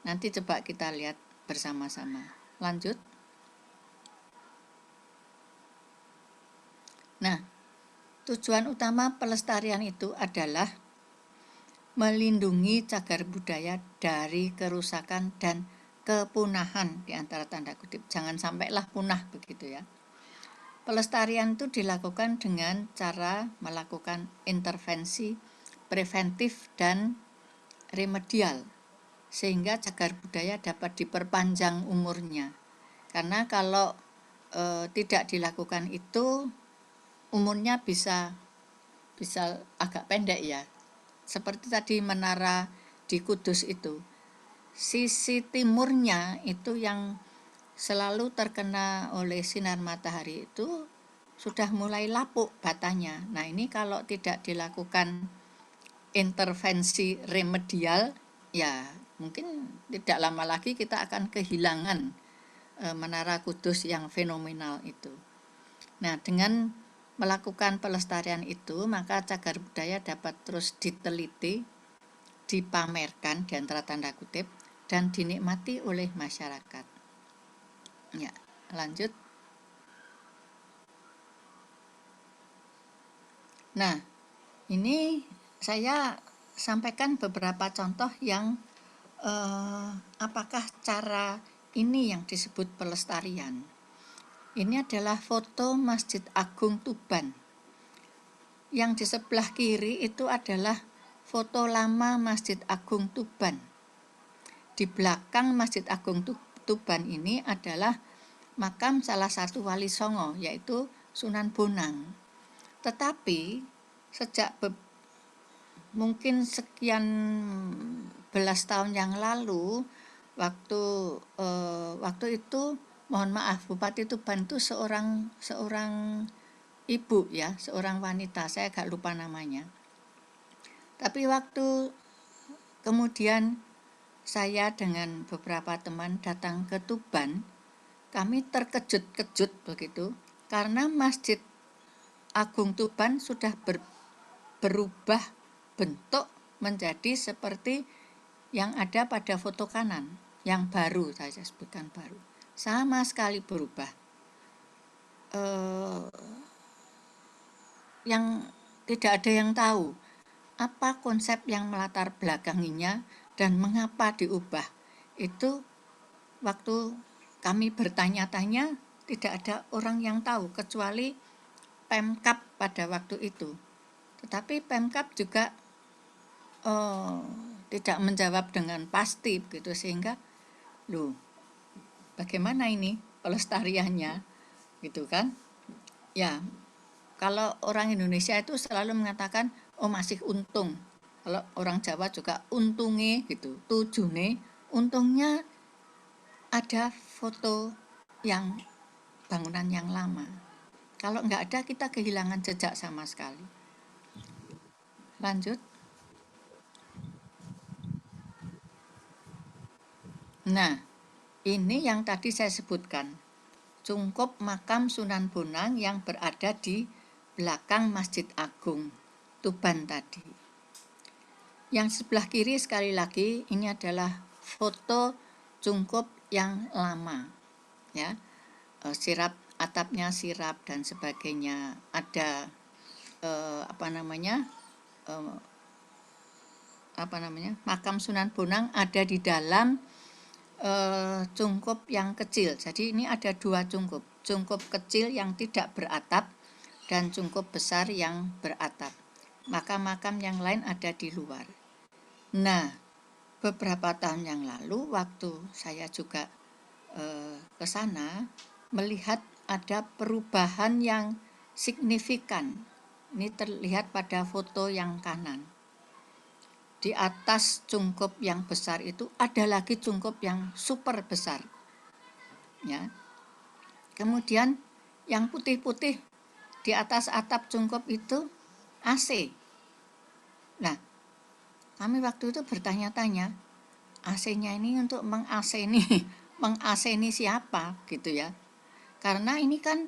Nanti coba kita lihat bersama-sama. Lanjut. Nah, tujuan utama pelestarian itu adalah melindungi cagar budaya dari kerusakan dan kepunahan di antara tanda kutip. Jangan sampailah punah begitu ya. Pelestarian itu dilakukan dengan cara melakukan intervensi preventif dan remedial sehingga cagar budaya dapat diperpanjang umurnya. Karena kalau tidak dilakukan itu umurnya bisa agak pendek ya. Seperti tadi menara di Kudus itu. Sisi timurnya itu yang selalu terkena oleh sinar matahari itu sudah mulai lapuk batanya. Nah, ini kalau tidak dilakukan intervensi remedial, ya mungkin tidak lama lagi kita akan kehilangan Menara Kudus yang fenomenal itu. Nah, dengan melakukan pelestarian itu, maka cagar budaya dapat terus diteliti, dipamerkan di antara tanda kutip, dan dinikmati oleh masyarakat. Ya, lanjut. Nah, ini saya sampaikan beberapa contoh yang apakah cara ini yang disebut pelestarian. Ini adalah foto Masjid Agung Tuban. Yang di sebelah kiri itu adalah foto lama Masjid Agung Tuban. Di belakang Masjid Agung Tuban ini adalah makam salah satu wali songo, yaitu Sunan Bonang. Tetapi sejak mungkin sekian belas tahun yang lalu, waktu itu mohon maaf, Bupati Tuban itu seorang ibu ya, seorang wanita, saya agak lupa namanya. Tapi waktu kemudian saya dengan beberapa teman datang ke Tuban, kami terkejut-kejut begitu karena Masjid Agung Tuban sudah berubah bentuk menjadi seperti yang ada pada foto kanan, yang baru, saya sebutkan baru, sama sekali berubah. Yang tidak ada yang tahu apa konsep yang melatar belakanginya dan mengapa diubah. Itu waktu kami bertanya-tanya tidak ada orang yang tahu kecuali Pemkab pada waktu itu. Tetapi Pemkab juga tidak menjawab dengan pasti begitu, sehingga loh, bagaimana ini pelestariannya gitu kan. Ya, kalau orang Indonesia itu selalu mengatakan oh masih untung. Kalau orang Jawa juga untungnya gitu, tujune, untungnya ada foto yang bangunan yang lama. Kalau nggak ada, kita kehilangan jejak sama sekali. Lanjut. Nah, ini yang tadi saya sebutkan. Cungkup makam Sunan Bonang yang berada di belakang Masjid Agung Tuban tadi. Yang sebelah kiri sekali lagi ini adalah foto cungkup yang lama, ya, sirap atapnya sirap dan sebagainya. Ada makam Sunan Bonang ada di dalam cungkup yang kecil. Jadi ini ada dua cungkup kecil yang tidak beratap dan cungkup besar yang beratap. Makam-makam yang lain ada di luar. Nah, beberapa tahun yang lalu waktu saya juga ke sana melihat ada perubahan yang signifikan. Ini terlihat pada foto yang kanan. Di atas cungkup yang besar itu ada lagi cungkup yang super besar. Ya. Kemudian yang putih-putih di atas atap cungkup itu AC. Nah, kami waktu itu bertanya-tanya, AC-nya ini untuk meng-AC-ni siapa gitu ya. Karena ini kan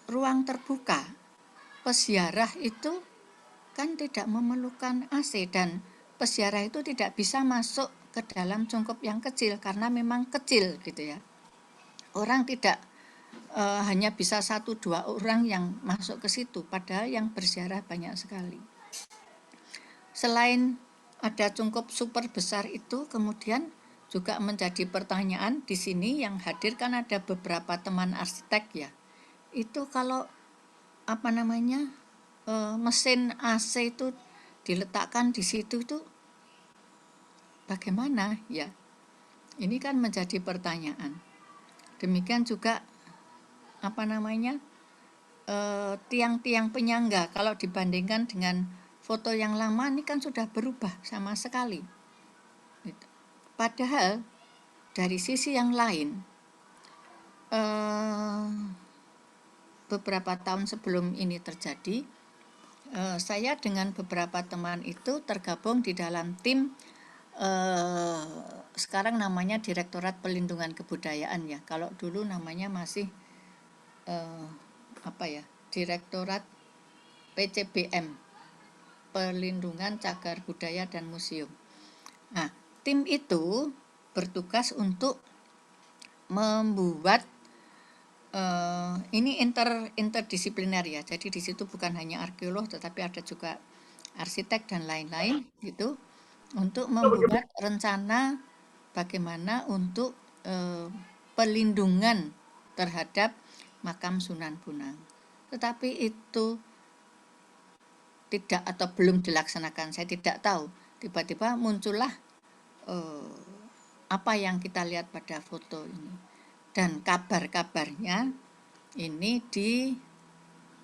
ruang terbuka. Peziarah itu kan tidak memerlukan AC dan peziarah itu tidak bisa masuk ke dalam cungkup yang kecil karena memang kecil gitu ya. Orang tidak hanya bisa 1-2 orang yang masuk ke situ, padahal yang berziarah banyak sekali. Selain ada cungkup super besar itu, kemudian juga menjadi pertanyaan di sini yang hadir kan ada beberapa teman arsitek ya. Itu kalau mesin AC itu diletakkan di situ itu bagaimana ya? Ini kan menjadi pertanyaan. Demikian juga tiang-tiang penyangga kalau dibandingkan dengan foto yang lama ini kan sudah berubah sama sekali. Padahal dari sisi yang lain beberapa tahun sebelum ini terjadi, saya dengan beberapa teman itu tergabung di dalam tim sekarang namanya Direktorat Pelindungan Kebudayaan ya. Kalau dulu namanya masih Direktorat PCBM, Pelindungan Cagar Budaya dan Museum. Nah, tim itu bertugas untuk membuat ini interdisipliner ya. Jadi di situ bukan hanya arkeolog tetapi ada juga arsitek dan lain-lain gitu untuk membuat rencana bagaimana untuk pelindungan terhadap makam Sunan Bonang. Tetapi itu tidak atau belum dilaksanakan, saya tidak tahu. Tiba-tiba muncullah apa yang kita lihat pada foto ini. Dan kabar-kabarnya ini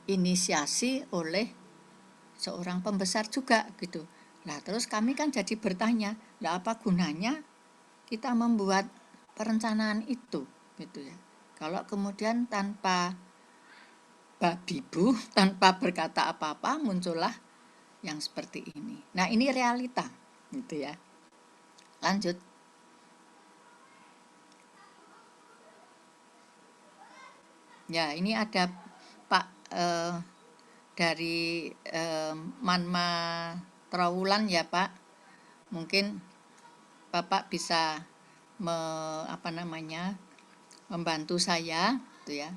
diinisiasi oleh seorang pembesar juga gitu. Nah, terus kami kan jadi bertanya, lah apa gunanya kita membuat perencanaan itu gitu ya. Kalau kemudian tanpa babi bu, tanpa berkata apa-apa muncullah yang seperti ini. Nah, ini realita gitu ya. Lanjut. Ya, ini ada Pak dari Manma Trawulan ya Pak. Mungkin Bapak bisa membantu saya, gitu ya.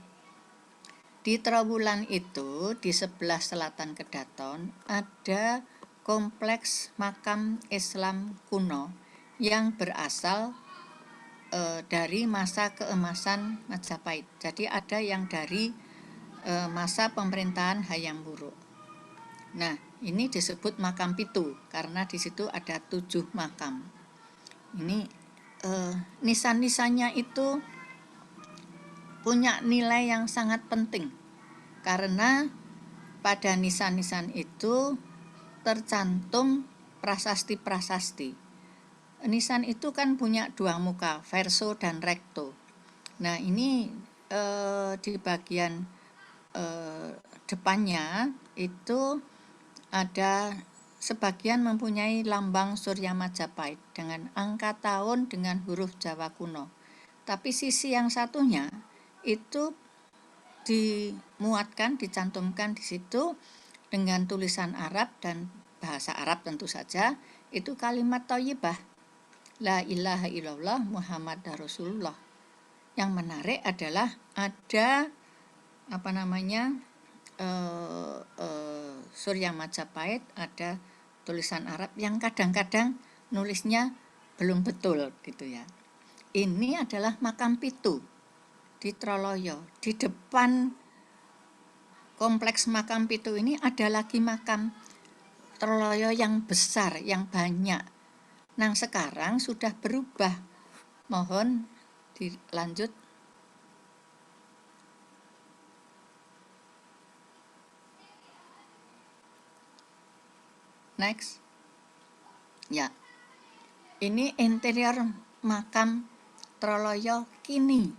Di Trawulan itu di sebelah selatan Kedaton ada kompleks makam Islam kuno yang berasal dari masa keemasan Majapahit. Jadi ada yang dari masa pemerintahan Hayam Wuruk. Nah, ini disebut makam Pitu karena di situ ada 7 makam. Ini nisan-nisannya itu punya nilai yang sangat penting karena pada nisan-nisan itu tercantum prasasti-prasasti. Nisan itu kan punya 2 muka, verso dan recto. Nah, ini di bagian depannya itu ada sebagian mempunyai lambang Surya Majapahit dengan angka tahun dengan huruf Jawa kuno. Tapi sisi yang satunya itu dicantumkan di situ dengan tulisan Arab dan bahasa Arab tentu saja, itu kalimat thayyibah. La ilaha illallah Muhammad Rasulullah. Yang menarik adalah ada Surya Majapahit, ada tulisan Arab yang kadang-kadang nulisnya belum betul gitu ya. Ini adalah makam Pitu di Troloyo. Di depan kompleks makam Pitu ini ada lagi makam Troloyo yang besar, yang banyak. Nah, sekarang sudah berubah. Mohon dilanjut. Next. Ya. Ini interior makam Troloyo kini.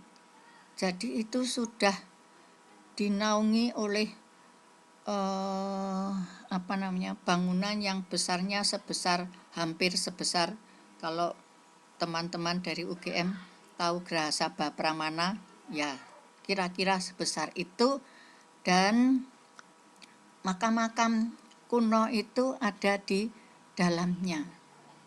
Jadi itu sudah dinaungi oleh bangunan yang besarnya hampir sebesar, kalau teman-teman dari UGM tahu Geraha Sabha Pramana, ya kira-kira sebesar itu, dan makam-makam kuno itu ada di dalamnya.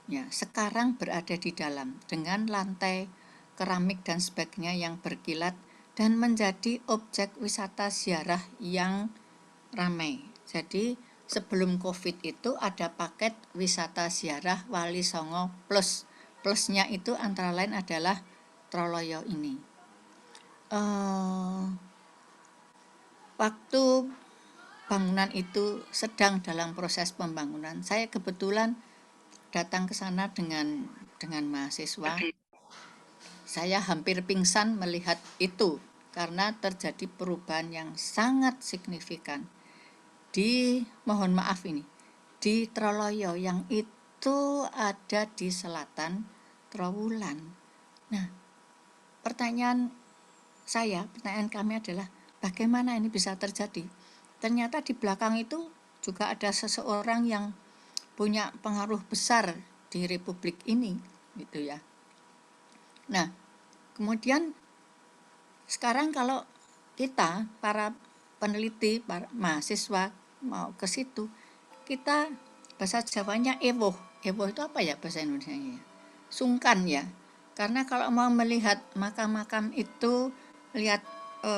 Ya, sekarang berada di dalam dengan lantai keramik dan sebagainya yang berkilat dan menjadi objek wisata ziarah yang ramai. Jadi sebelum COVID itu ada paket wisata ziarah Wali Songo plus. Plusnya itu antara lain adalah Troloyo ini. Waktu bangunan itu sedang dalam proses pembangunan, saya kebetulan datang ke sana dengan mahasiswa. Saya hampir pingsan melihat itu karena terjadi perubahan yang sangat signifikan. Mohon maaf ini, di Troloyo yang itu ada di selatan Trowulan. Nah, pertanyaan kami adalah bagaimana ini bisa terjadi? Ternyata di belakang itu juga ada seseorang yang punya pengaruh besar di Republik ini, gitu ya. Nah, kemudian sekarang kalau kita para peneliti, para mahasiswa mau ke situ, kita bahasa Jawanya ewoh. Ewoh itu apa ya bahasa Indonesianya? Sungkan ya. Karena kalau mau melihat makam-makam itu, lihat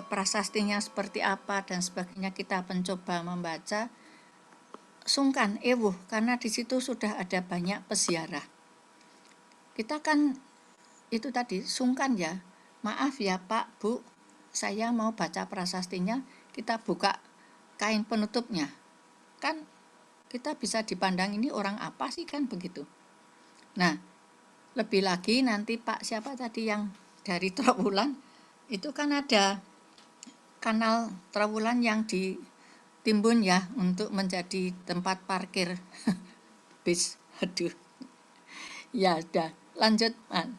prasastinya seperti apa dan sebagainya, kita mencoba membaca, sungkan, ewoh, karena di situ sudah ada banyak peziarah. Kita kan itu tadi sungkan ya. Maaf ya Pak, Bu, saya mau baca prasastinya, kita buka kain penutupnya. Kan kita bisa dipandang ini orang apa sih, kan begitu. Nah, lebih lagi nanti Pak siapa tadi yang dari Trowulan, itu kan ada kanal Trowulan yang ditimbun ya untuk menjadi tempat parkir bis. Aduh. Ya udah, lanjut, Man.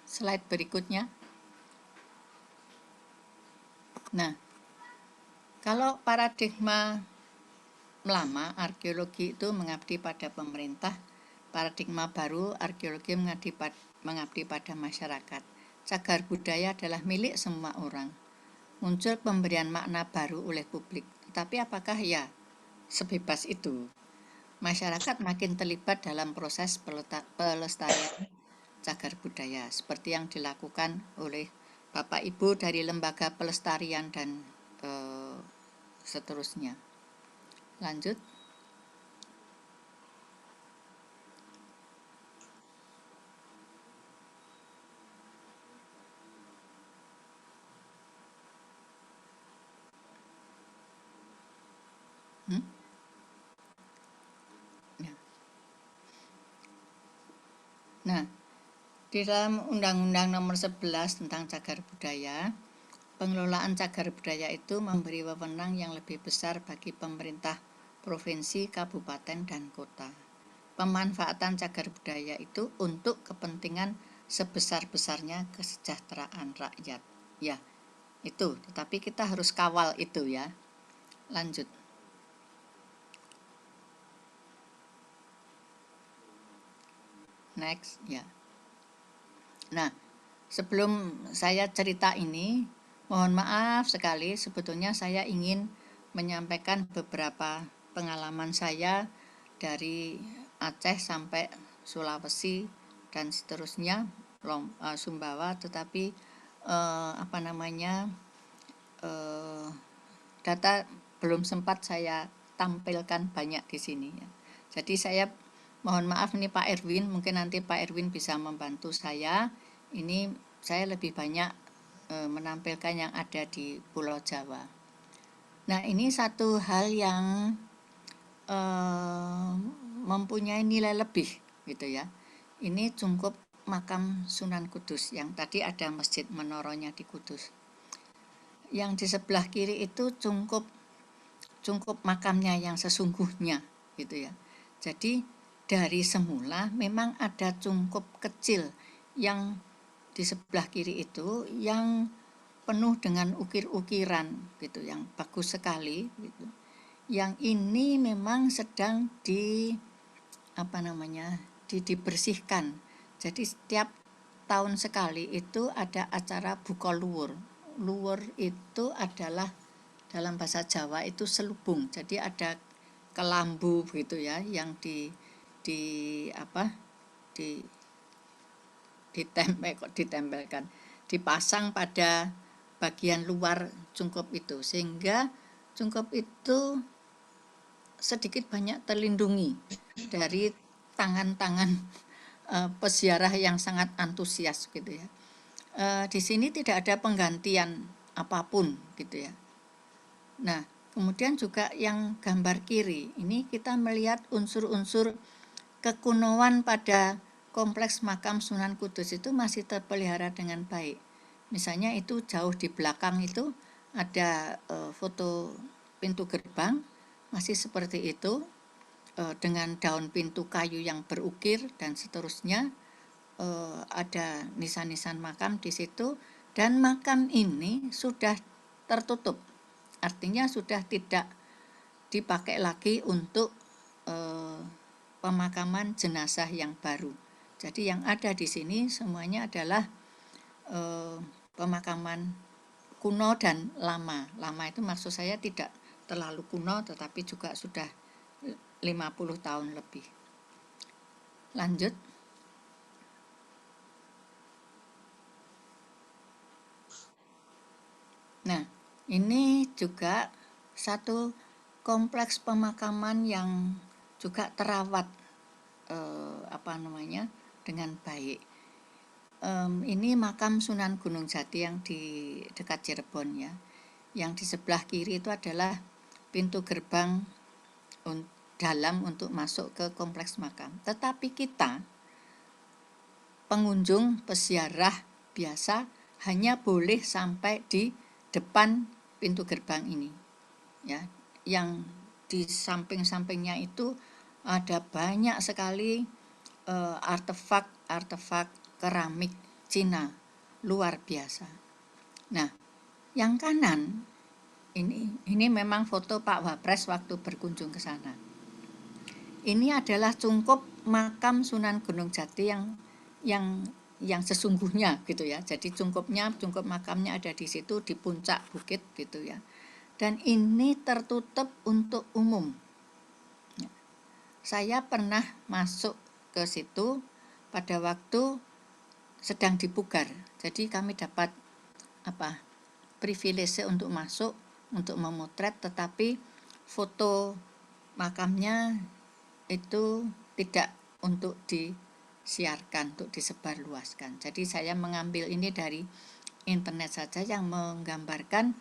Slide berikutnya. Nah, kalau paradigma lama arkeologi itu mengabdi pada pemerintah, paradigma baru arkeologi mengabdi pada masyarakat. Cagar budaya adalah milik semua orang. Muncul pemberian makna baru oleh publik. Tapi apakah ya sebebas itu? Masyarakat makin terlibat dalam proses pelestarian cagar budaya seperti yang dilakukan oleh Bapak Ibu dari lembaga pelestarian dan seterusnya. Lanjut. Nah, di dalam Undang-Undang Nomor 11 tentang Cagar Budaya, pengelolaan cagar budaya itu memberi wewenang yang lebih besar bagi pemerintah provinsi, kabupaten, dan kota. Pemanfaatan cagar budaya itu untuk kepentingan sebesar-besarnya kesejahteraan rakyat. Ya, itu. Tetapi kita harus kawal itu ya. Lanjut. Next, ya. Nah, sebelum saya cerita ini, mohon maaf sekali, sebetulnya saya ingin menyampaikan beberapa pengalaman saya dari Aceh sampai Sulawesi dan seterusnya, Sumbawa, tetapi data belum sempat saya tampilkan banyak di sini ya. Jadi saya mohon maaf nih Pak Erwin, mungkin nanti Pak Erwin bisa membantu saya. Ini saya lebih banyak menampilkan yang ada di Pulau Jawa. Nah, ini satu hal yang mempunyai nilai lebih gitu ya. Ini Cungkup makam Sunan Kudus yang tadi ada masjid menoronya di Kudus. Yang di sebelah kiri itu cungkup makamnya yang sesungguhnya gitu ya. Jadi dari semula memang ada cungkup kecil yang di sebelah kiri itu yang penuh dengan ukir-ukiran gitu, yang bagus sekali gitu. Yang ini memang sedang dibersihkan. Jadi setiap tahun sekali itu ada acara buka luwur. Luwur itu adalah dalam bahasa Jawa itu selubung. Jadi ada kelambu gitu ya yang ditempelkan, dipasang pada bagian luar cungkup itu, sehingga cungkup itu sedikit banyak terlindungi dari tangan-tangan peziarah yang sangat antusias gitu ya. Di sini tidak ada penggantian apapun gitu ya. Nah, kemudian juga yang gambar kiri, ini kita melihat unsur-unsur kekunoan pada kompleks makam Sunan Kudus itu masih terpelihara dengan baik. Misalnya itu jauh di belakang itu ada foto pintu gerbang, masih seperti itu, dengan daun pintu kayu yang berukir dan seterusnya. Ada nisan-nisan makam di situ, dan makam ini sudah tertutup. Artinya sudah tidak dipakai lagi untuk pemakaman jenazah yang baru. Jadi yang ada di sini semuanya adalah pemakaman kuno dan lama. Lama itu maksud saya tidak terlalu kuno, tetapi juga sudah 50 tahun lebih. Lanjut. Nah, ini juga satu kompleks pemakaman yang juga terawat dengan baik. Ini makam Sunan Gunung Jati yang di dekat Cirebon ya. Yang di sebelah kiri itu adalah pintu gerbang dalam untuk masuk ke kompleks makam. Tetapi kita pengunjung peziarah biasa hanya boleh sampai di depan pintu gerbang ini ya. Yang di samping-sampingnya itu ada banyak sekali artefak keramik Cina luar biasa. Nah, yang kanan ini memang foto Pak Wapres waktu berkunjung ke sana. Ini adalah cungkup makam Sunan Gunung Jati yang sesungguhnya gitu ya. Jadi cungkup makamnya ada di situ di puncak bukit gitu ya. Dan ini tertutup untuk umum. Saya pernah masuk ke situ pada waktu sedang dipugar. Jadi kami dapat privilege untuk masuk, untuk memotret, tetapi foto makamnya itu tidak untuk disiarkan, untuk disebarluaskan. Jadi saya mengambil ini dari internet saja yang menggambarkan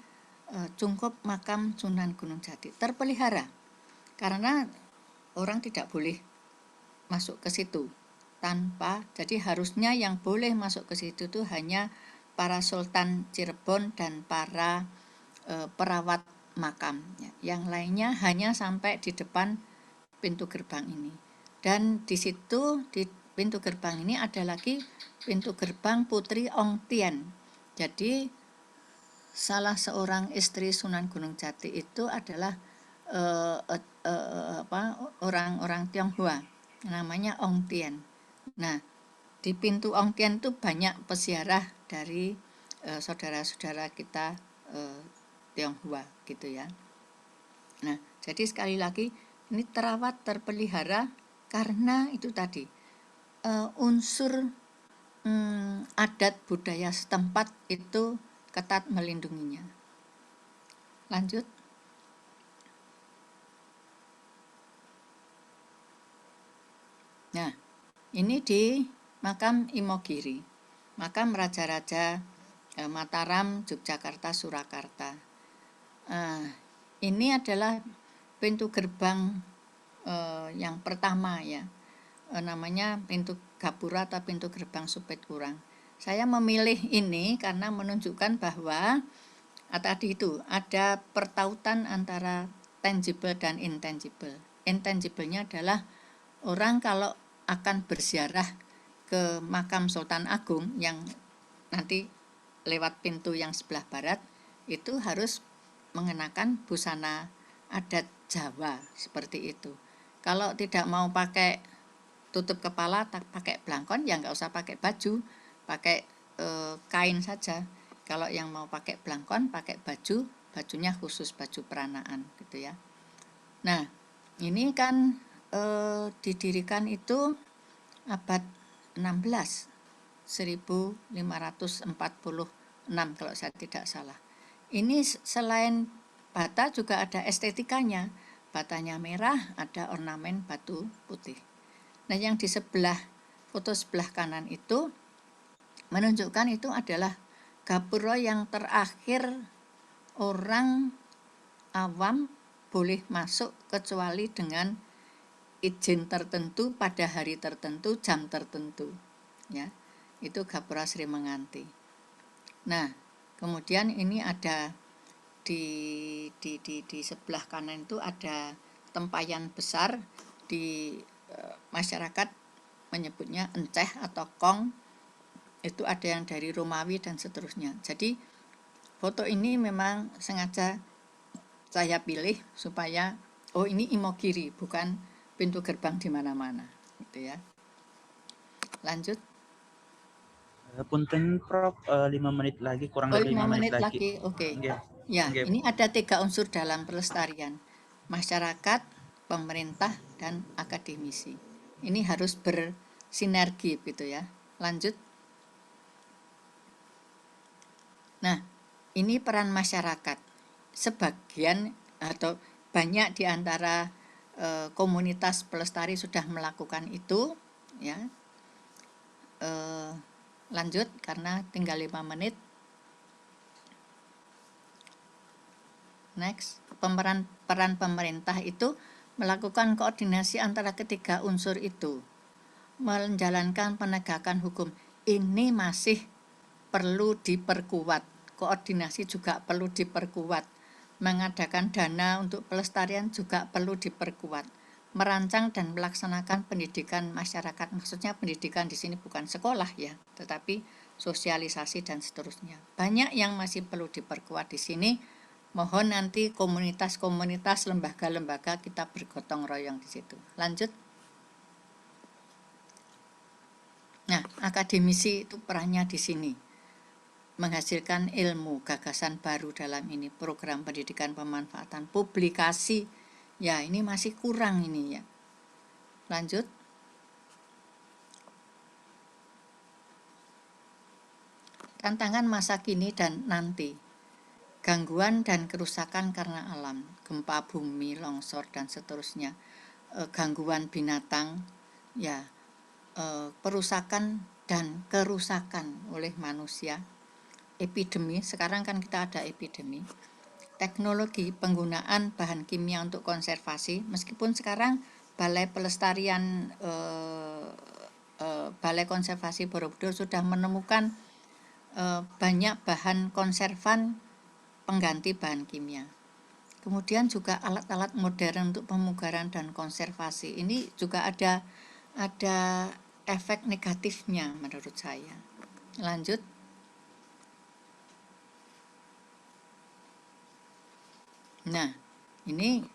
cungkup makam Sunan Gunung Jati terpelihara, karena orang tidak boleh masuk ke situ jadi harusnya yang boleh masuk ke situ itu hanya para Sultan Cirebon dan para perawat makam. Yang lainnya hanya sampai di depan pintu gerbang ini. Dan di situ di pintu gerbang ini ada lagi pintu gerbang Putri Ong Tien. Jadi salah seorang istri Sunan Gunung Jati itu adalah orang-orang Tionghoa, namanya Ong Tien. Nah, di pintu Ong Tien itu banyak peziarah dari saudara-saudara kita Tionghoa gitu ya. Nah, jadi sekali lagi ini terawat, terpelihara karena itu tadi unsur adat budaya setempat itu ketat melindunginya. Lanjut. Nah, ini di makam Imogiri, makam raja-raja Mataram, Yogyakarta, Surakarta. Ini adalah pintu gerbang yang pertama ya, namanya pintu Gapura atau pintu gerbang Supit Kurang. Saya memilih ini karena menunjukkan bahwa tadi itu ada pertautan antara tangible dan intangible. Intangible-nya adalah orang kalau akan berziarah ke makam Sultan Agung yang nanti lewat pintu yang sebelah barat itu harus mengenakan busana adat Jawa seperti itu. Kalau tidak mau pakai tutup kepala, pakai blangkon, ya nggak usah pakai baju, pakai kain saja. Kalau yang mau pakai blangkon, pakai baju, bajunya khusus baju peranaan gitu ya. Nah, ini kan didirikan itu abad 16, 1546 kalau saya tidak salah. Ini selain bata juga ada estetikanya. Batanya merah, ada ornamen batu putih. Nah, yang di sebelah, foto sebelah kanan itu menunjukkan itu adalah gapura yang terakhir orang awam boleh masuk kecuali dengan izin tertentu pada hari tertentu, jam tertentu. Ya, itu gapura Sri Menganti. Nah, kemudian ini ada di sebelah kanan itu ada tempayan besar, di masyarakat menyebutnya enceh atau kong, itu ada yang dari Romawi dan seterusnya. Jadi foto ini memang sengaja saya pilih supaya ini Imogiri, bukan pintu gerbang di mana-mana gitu ya. Lanjut. Punten Prof, 5 menit lagi, kurang lebih 5 menit lagi. Oke. Ya, ini ada 3 unsur dalam pelestarian: masyarakat, pemerintah, dan akademisi. Ini harus bersinergi gitu ya. Lanjut. Nah, ini peran masyarakat. Sebagian atau banyak di antara komunitas pelestari sudah melakukan itu ya. Lanjut karena tinggal 5 menit. Next, peran pemerintah itu melakukan koordinasi antara ketiga unsur itu, menjalankan penegakan hukum. Ini masih perlu diperkuat, koordinasi juga perlu diperkuat, mengadakan dana untuk pelestarian juga perlu diperkuat, merancang dan melaksanakan pendidikan masyarakat. Maksudnya pendidikan di sini bukan sekolah ya, tetapi sosialisasi dan seterusnya. Banyak yang masih perlu diperkuat di sini. mohon nanti komunitas-komunitas, lembaga-lembaga kita bergotong royong di situ. Lanjut. Nah, akademisi itu perannya di sini menghasilkan ilmu, gagasan baru dalam ini, program pendidikan pemanfaatan, publikasi. Ya, ini masih kurang ini ya. Lanjut. Tantangan masa kini dan nanti. Gangguan dan kerusakan karena alam, gempa bumi, longsor dan seterusnya. Gangguan binatang, ya, perusakan dan kerusakan oleh manusia. Epidemi, sekarang kan kita ada epidemi. Teknologi penggunaan bahan kimia untuk konservasi, meskipun sekarang Balai Pelestarian Balai Konservasi Borobudur sudah menemukan banyak bahan konservan pengganti bahan kimia. Kemudian juga alat-alat modern untuk pemugaran dan konservasi. Ini juga ada efek negatifnya menurut saya. Lanjut. Nah, ini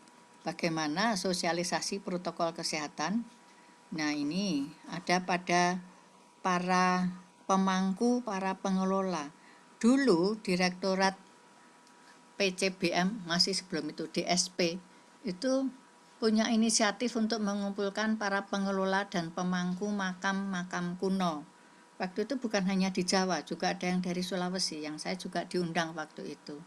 bagaimana sosialisasi protokol kesehatan. Nah, ini ada pada para pemangku, para pengelola. Dulu Direktorat PCBM, masih sebelum itu DSP, itu punya inisiatif untuk mengumpulkan para pengelola dan pemangku makam-makam kuno. Waktu itu bukan hanya di Jawa, juga ada yang dari Sulawesi, yang saya juga diundang waktu itu.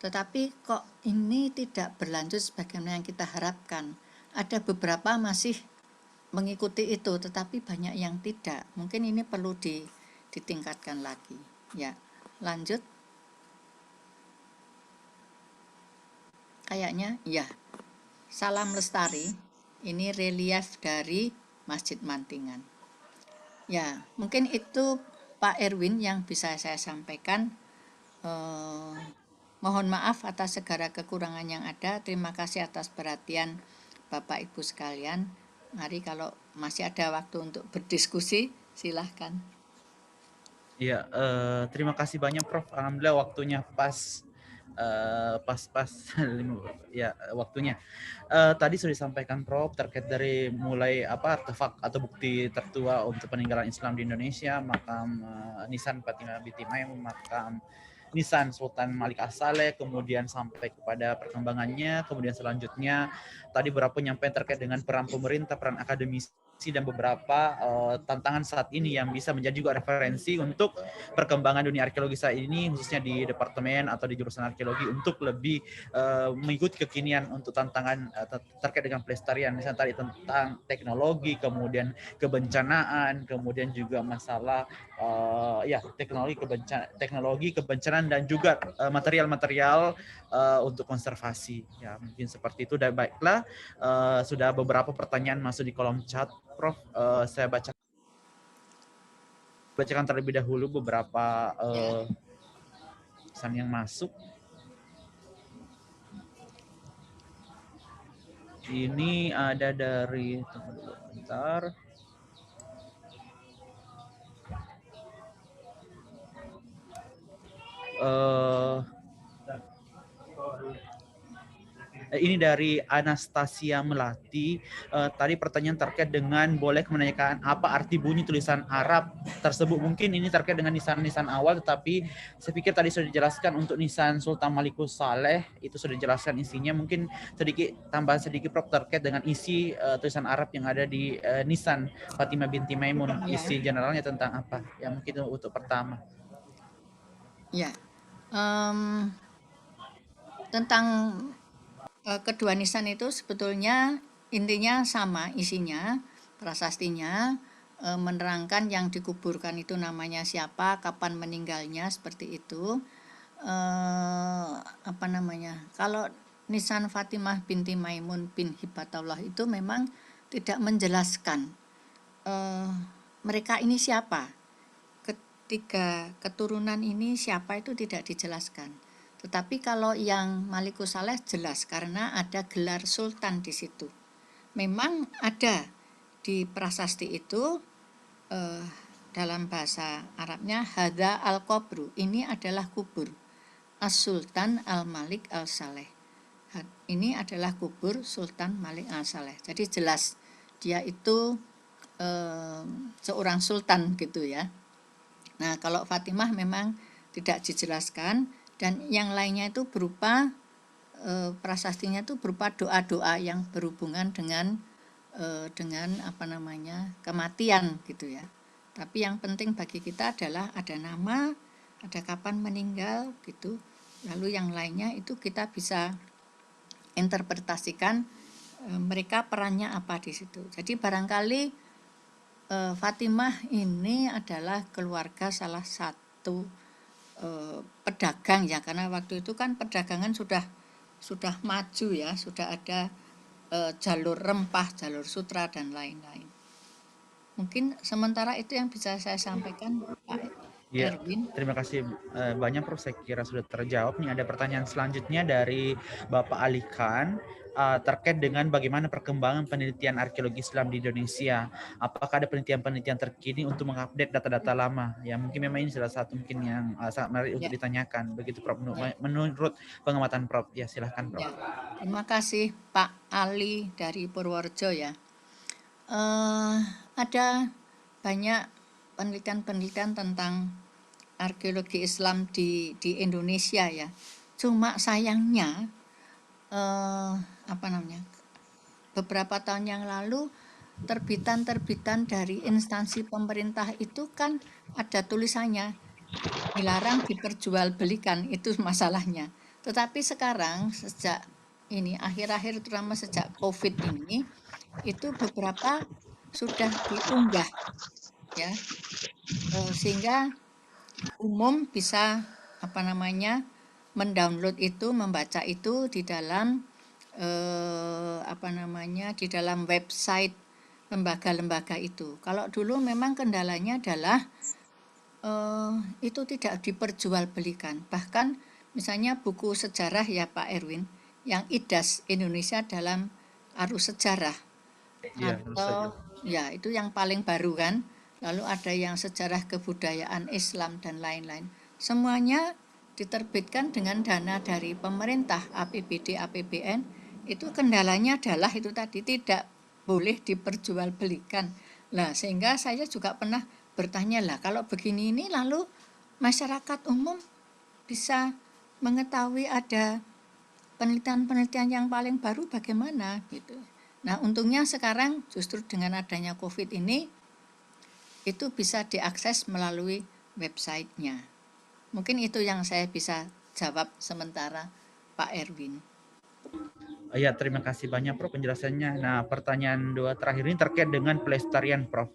Tetapi kok ini tidak berlanjut sebagaimana yang kita harapkan. Ada beberapa masih mengikuti itu, tetapi banyak yang tidak. Mungkin ini perlu ditingkatkan lagi. Ya, lanjut. Kayaknya, ya. Salam Lestari, ini relief dari Masjid Mantingan. Ya, mungkin itu Pak Erwin yang bisa saya sampaikan. Mohon maaf atas segala kekurangan yang ada. Terima kasih atas perhatian Bapak Ibu sekalian. Mari kalau masih ada waktu untuk berdiskusi, silahkan. Iya, terima kasih banyak Prof. Alhamdulillah waktunya pas ya waktunya. Tadi sudah disampaikan Prof terkait dari mulai artefak atau bukti tertua untuk peninggalan Islam di Indonesia, makam Nisan Fatimah binti Maimun, makam Nisan Sultan Malik As-Saleh, kemudian sampai kepada perkembangannya, kemudian selanjutnya tadi beberapa penyampaian terkait dengan peran pemerintah, peran akademisi dan beberapa tantangan saat ini yang bisa menjadi juga referensi untuk perkembangan dunia arkeologi saat ini, khususnya di departemen atau di jurusan arkeologi, untuk lebih mengikuti kekinian untuk tantangan terkait dengan pelestarian, misalnya tadi tentang teknologi, kemudian kebencanaan, kemudian juga masalah teknologi kebencanaan dan juga material-material untuk konservasi. Ya, mungkin seperti itu. Dan baiklah, sudah beberapa pertanyaan masuk di kolom chat, Prof. Saya bacakan terlebih dahulu beberapa pesan yang masuk. Ini ada dari, tunggu dulu bentar. Ini dari Anastasia Melati. Tadi pertanyaan terkait dengan boleh menanyakan apa arti bunyi tulisan Arab tersebut. Mungkin ini terkait dengan nisan-nisan awal, tetapi saya pikir tadi sudah dijelaskan untuk nisan Sultan Malikus Saleh, itu sudah dijelaskan isinya. Mungkin tambahan sedikit Prof terkait dengan isi tulisan Arab yang ada di nisan Fatimah binti Maimun. Isi generalnya tentang apa? Ya, mungkin untuk pertama. Ya, tentang kedua nisan itu sebetulnya intinya sama isinya, prasastinya, menerangkan yang dikuburkan itu namanya siapa, kapan meninggalnya, seperti itu. Kalau nisan Fatimah binti Maimun bin Hibatullah itu memang tidak menjelaskan mereka ini siapa, ketiga keturunan ini siapa, itu tidak dijelaskan. Tetapi kalau yang Malikus Saleh jelas karena ada gelar sultan di situ. Memang ada di prasasti itu dalam bahasa Arabnya hadza al-qabru, ini adalah kubur. As-Sultan Al-Malik Al-Saleh. Ini adalah kubur Sultan Malik Al-Saleh. Jadi jelas dia itu seorang sultan gitu ya. Nah, kalau Fatimah memang tidak dijelaskan, dan yang lainnya itu berupa prasastinya itu berupa doa-doa yang berhubungan dengan kematian gitu ya. Tapi yang penting bagi kita adalah ada nama, ada kapan meninggal gitu. Lalu yang lainnya itu kita bisa interpretasikan mereka perannya apa di situ. Jadi barangkali Fatimah ini adalah keluarga salah satu pedagang ya, karena waktu itu kan perdagangan sudah maju ya, sudah ada jalur rempah, jalur sutra dan lain-lain. Mungkin sementara itu yang bisa saya sampaikan, Pak Ya, Erwin. terima kasih banyak Prof. Saya kira sudah terjawab. Nih ada pertanyaan selanjutnya dari Bapak Ali Khan terkait dengan bagaimana perkembangan penelitian arkeologi Islam di Indonesia. Apakah ada penelitian-penelitian terkini untuk mengupdate data-data lama? Ya mungkin memang ini salah satu mungkin yang sangat menarik untuk ditanyakan. Begitu Prof. Menurut pengamatan Prof. Ya silahkan Prof. Ya, terima kasih Pak Ali dari Purworejo ya. Ada banyak penelitian-penelitian tentang arkeologi Islam di Indonesia ya. Cuma sayangnya beberapa tahun yang lalu terbitan dari instansi pemerintah itu kan ada tulisannya dilarang diperjualbelikan, itu masalahnya. Tetapi sekarang sejak ini akhir-akhir terutama sejak COVID ini itu beberapa sudah diunggah ya, sehingga umum bisa mendownload itu, membaca itu di dalam di dalam website lembaga-lembaga itu. Kalau dulu memang kendalanya adalah itu tidak diperjualbelikan. Bahkan misalnya buku sejarah ya Pak Erwin, yang IDAS Indonesia dalam Arus Sejarah, atau ya itu yang paling baru kan. Lalu ada yang sejarah kebudayaan Islam dan lain-lain. Semuanya diterbitkan dengan dana dari pemerintah, APBD, APBN. Itu kendalanya adalah itu tadi tidak boleh diperjualbelikan. Nah, sehingga saya juga pernah bertanya lah, kalau begini ini lalu masyarakat umum bisa mengetahui ada penelitian-penelitian yang paling baru bagaimana gitu. Nah, untungnya sekarang justru dengan adanya COVID ini itu bisa diakses melalui websitenya. Mungkin itu yang saya bisa jawab sementara Pak Erwin. Ya, terima kasih banyak Prof penjelasannya. Nah, pertanyaan dua terakhir ini terkait dengan pelestarian Prof.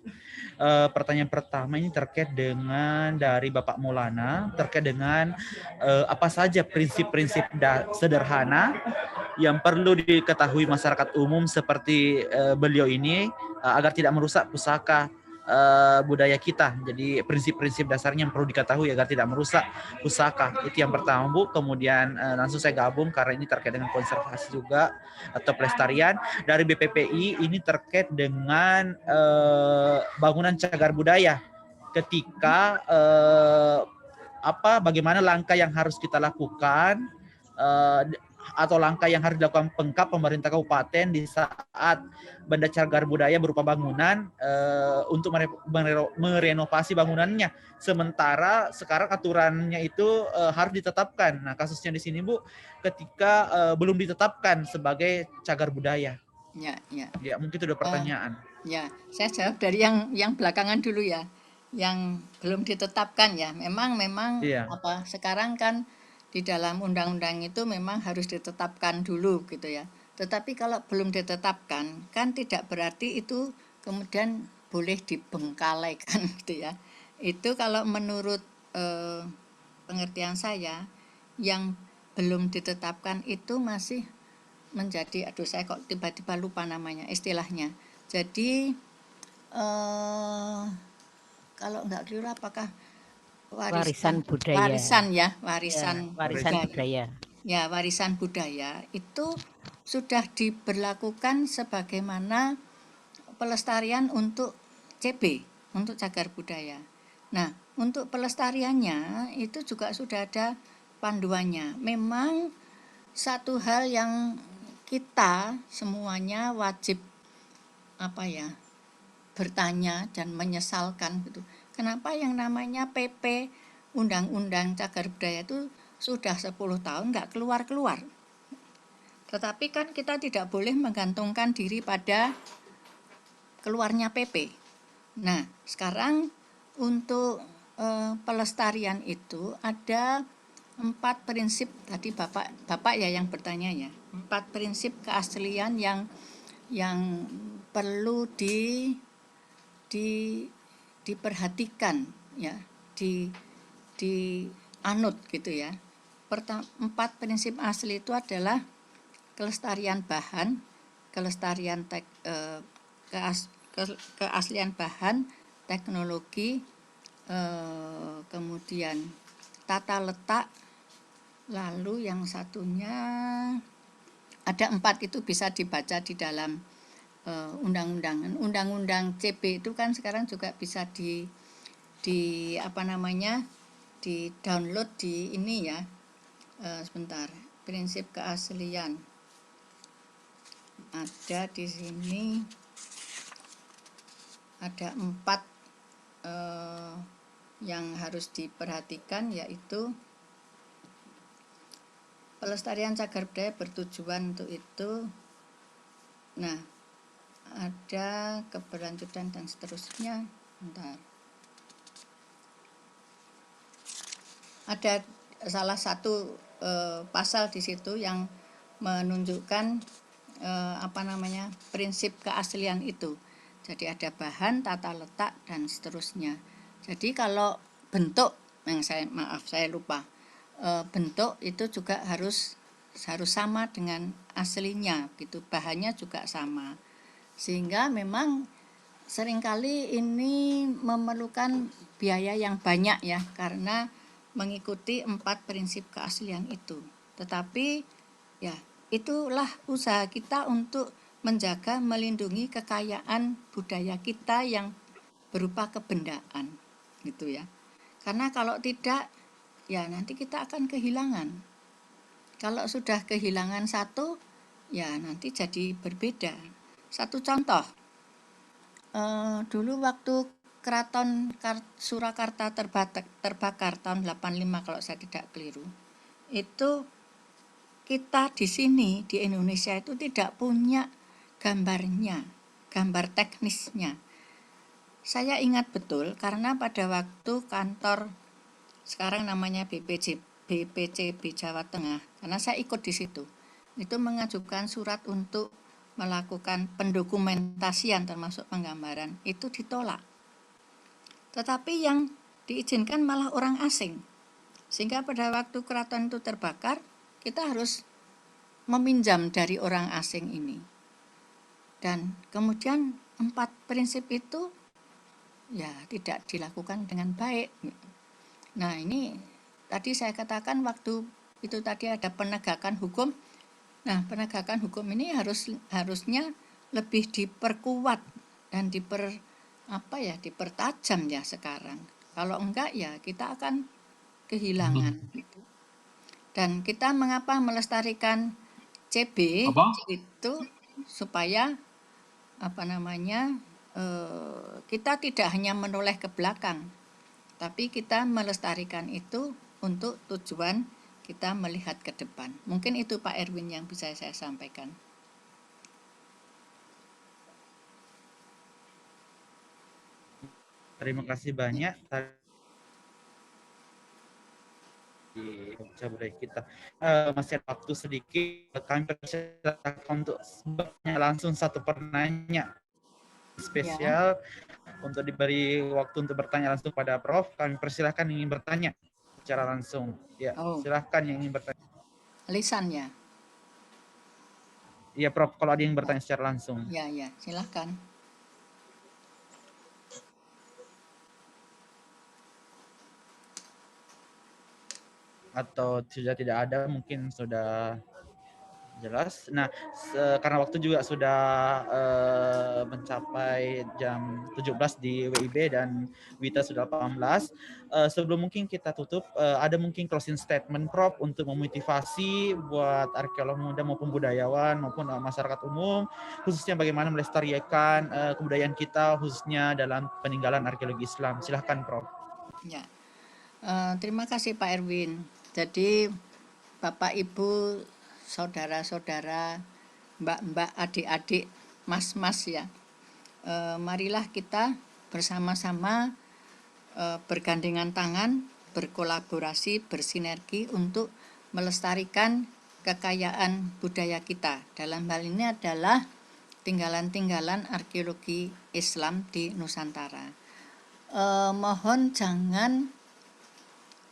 Pertanyaan pertama ini terkait dengan dari Bapak Maulana, terkait dengan apa saja prinsip-prinsip sederhana yang perlu diketahui masyarakat umum seperti beliau ini agar tidak merusak pusaka budaya kita. Jadi prinsip-prinsip dasarnya yang perlu diketahui agar tidak merusak pusaka. Itu yang pertama Bu. Kemudian langsung saya gabung karena ini terkait dengan konservasi juga atau pelestarian. Dari BPPI ini terkait dengan bangunan cagar budaya. Ketika bagaimana langkah yang harus kita lakukan atau langkah yang harus dilakukan Pemkab pemerintah kabupaten di saat benda cagar budaya berupa bangunan untuk merenovasi bangunannya, sementara sekarang aturannya itu harus ditetapkan. Nah, kasusnya di sini Bu, ketika belum ditetapkan sebagai cagar budaya. Ya, mungkin itu udah pertanyaan. Ya, saya jawab dari yang belakangan dulu ya, yang belum ditetapkan ya. Memang sekarang kan di dalam undang-undang itu memang harus ditetapkan dulu gitu ya. Tetapi kalau belum ditetapkan kan tidak berarti itu kemudian boleh dibengkalaikan gitu ya. Itu kalau menurut pengertian saya, yang belum ditetapkan itu masih menjadi, saya kok tiba-tiba lupa namanya istilahnya. Jadi kalau nggak keliru apakah warisan budaya. Warisan budaya. Ya, warisan budaya itu sudah diberlakukan sebagaimana pelestarian untuk CB, untuk cagar budaya. Nah, untuk pelestariannya itu juga sudah ada panduannya. Memang satu hal yang kita semuanya wajib bertanya dan menyesalkan gitu. Kenapa yang namanya PP Undang-Undang Cagar Budaya itu sudah 10 tahun nggak keluar-keluar. Tetapi kan kita tidak boleh menggantungkan diri pada keluarnya PP. Nah, sekarang untuk pelestarian itu ada 4 prinsip, tadi Bapak ya yang bertanya ya, 4 prinsip keaslian yang perlu diperhatikan ya, dianut gitu ya. 4 prinsip asli itu adalah kelestarian bahan, kelestarian keaslian bahan, teknologi, kemudian tata letak, lalu yang satunya ada 4 itu bisa dibaca di dalam undang-undang CB itu kan sekarang juga bisa di download di ini ya. Sebentar, prinsip keaslian ada di sini, ada 4 yang harus diperhatikan, yaitu pelestarian cagar budaya bertujuan untuk itu. Nah, ada keberlanjutan dan seterusnya. Bentar. Ada salah satu pasal di situ yang menunjukkan prinsip keaslian itu. Jadi ada bahan, tata letak dan seterusnya. Jadi kalau bentuk yang saya lupa, bentuk itu juga harus sama dengan aslinya gitu, bahannya juga sama. Sehingga memang seringkali ini memerlukan biaya yang banyak ya, karena mengikuti 4 prinsip keaslian itu. Tetapi ya itulah usaha kita untuk menjaga, melindungi kekayaan budaya kita yang berupa kebendaan gitu ya. Karena kalau tidak ya nanti kita akan kehilangan. Kalau sudah kehilangan satu ya nanti jadi berbeda. Satu contoh, dulu waktu Keraton Surakarta terbakar tahun 85 kalau saya tidak keliru, itu kita di sini di Indonesia itu tidak punya gambarnya, gambar teknisnya. Saya ingat betul karena pada waktu kantor sekarang namanya BPCB Jawa Tengah, karena saya ikut di situ, itu mengajukan surat untuk melakukan pendokumentasian termasuk penggambaran, itu ditolak. Tetapi yang diizinkan malah orang asing. Sehingga pada waktu keraton itu terbakar, kita harus meminjam dari orang asing ini. Dan kemudian 4 prinsip itu ya tidak dilakukan dengan baik. Nah, ini tadi saya katakan waktu itu tadi ada penegakan hukum. Nah, penegakan hukum ini harusnya lebih diperkuat dan dipertajam ya sekarang. Kalau enggak ya kita akan kehilangan gitu. Dan kita mengapa melestarikan CB itu supaya kita tidak hanya menoleh ke belakang, tapi kita melestarikan itu untuk tujuan kita melihat ke depan. Mungkin itu Pak Erwin yang bisa saya sampaikan. Terima kasih banyak di budaya kita. Masih ada waktu sedikit, kami persilakan untuk bertanya langsung satu penanya spesial untuk diberi waktu untuk bertanya langsung pada Prof. Kami persilakan ingin bertanya secara langsung. Ya, silahkan yang ingin bertanya. Lisan ya. Iya Prof, kalau ada yang bertanya secara langsung. Ya, silahkan. Atau sudah tidak ada, mungkin sudah Jelas. Nah, karena waktu juga sudah mencapai jam 17 di WIB dan Wita sudah 18. Sebelum mungkin kita tutup, ada mungkin closing statement Prof untuk memotivasi buat arkeolog muda maupun budayawan maupun masyarakat umum, khususnya bagaimana melestarikan kebudayaan kita khususnya dalam peninggalan arkeologi Islam. Silahkan Prof. Ya, terima kasih Pak Erwin. Jadi Bapak Ibu, saudara-saudara, mbak-mbak, adik-adik, mas-mas ya, marilah kita bersama-sama bergandengan tangan, berkolaborasi, bersinergi untuk melestarikan kekayaan budaya kita. Dalam hal ini adalah tinggalan-tinggalan arkeologi Islam di Nusantara. Mohon jangan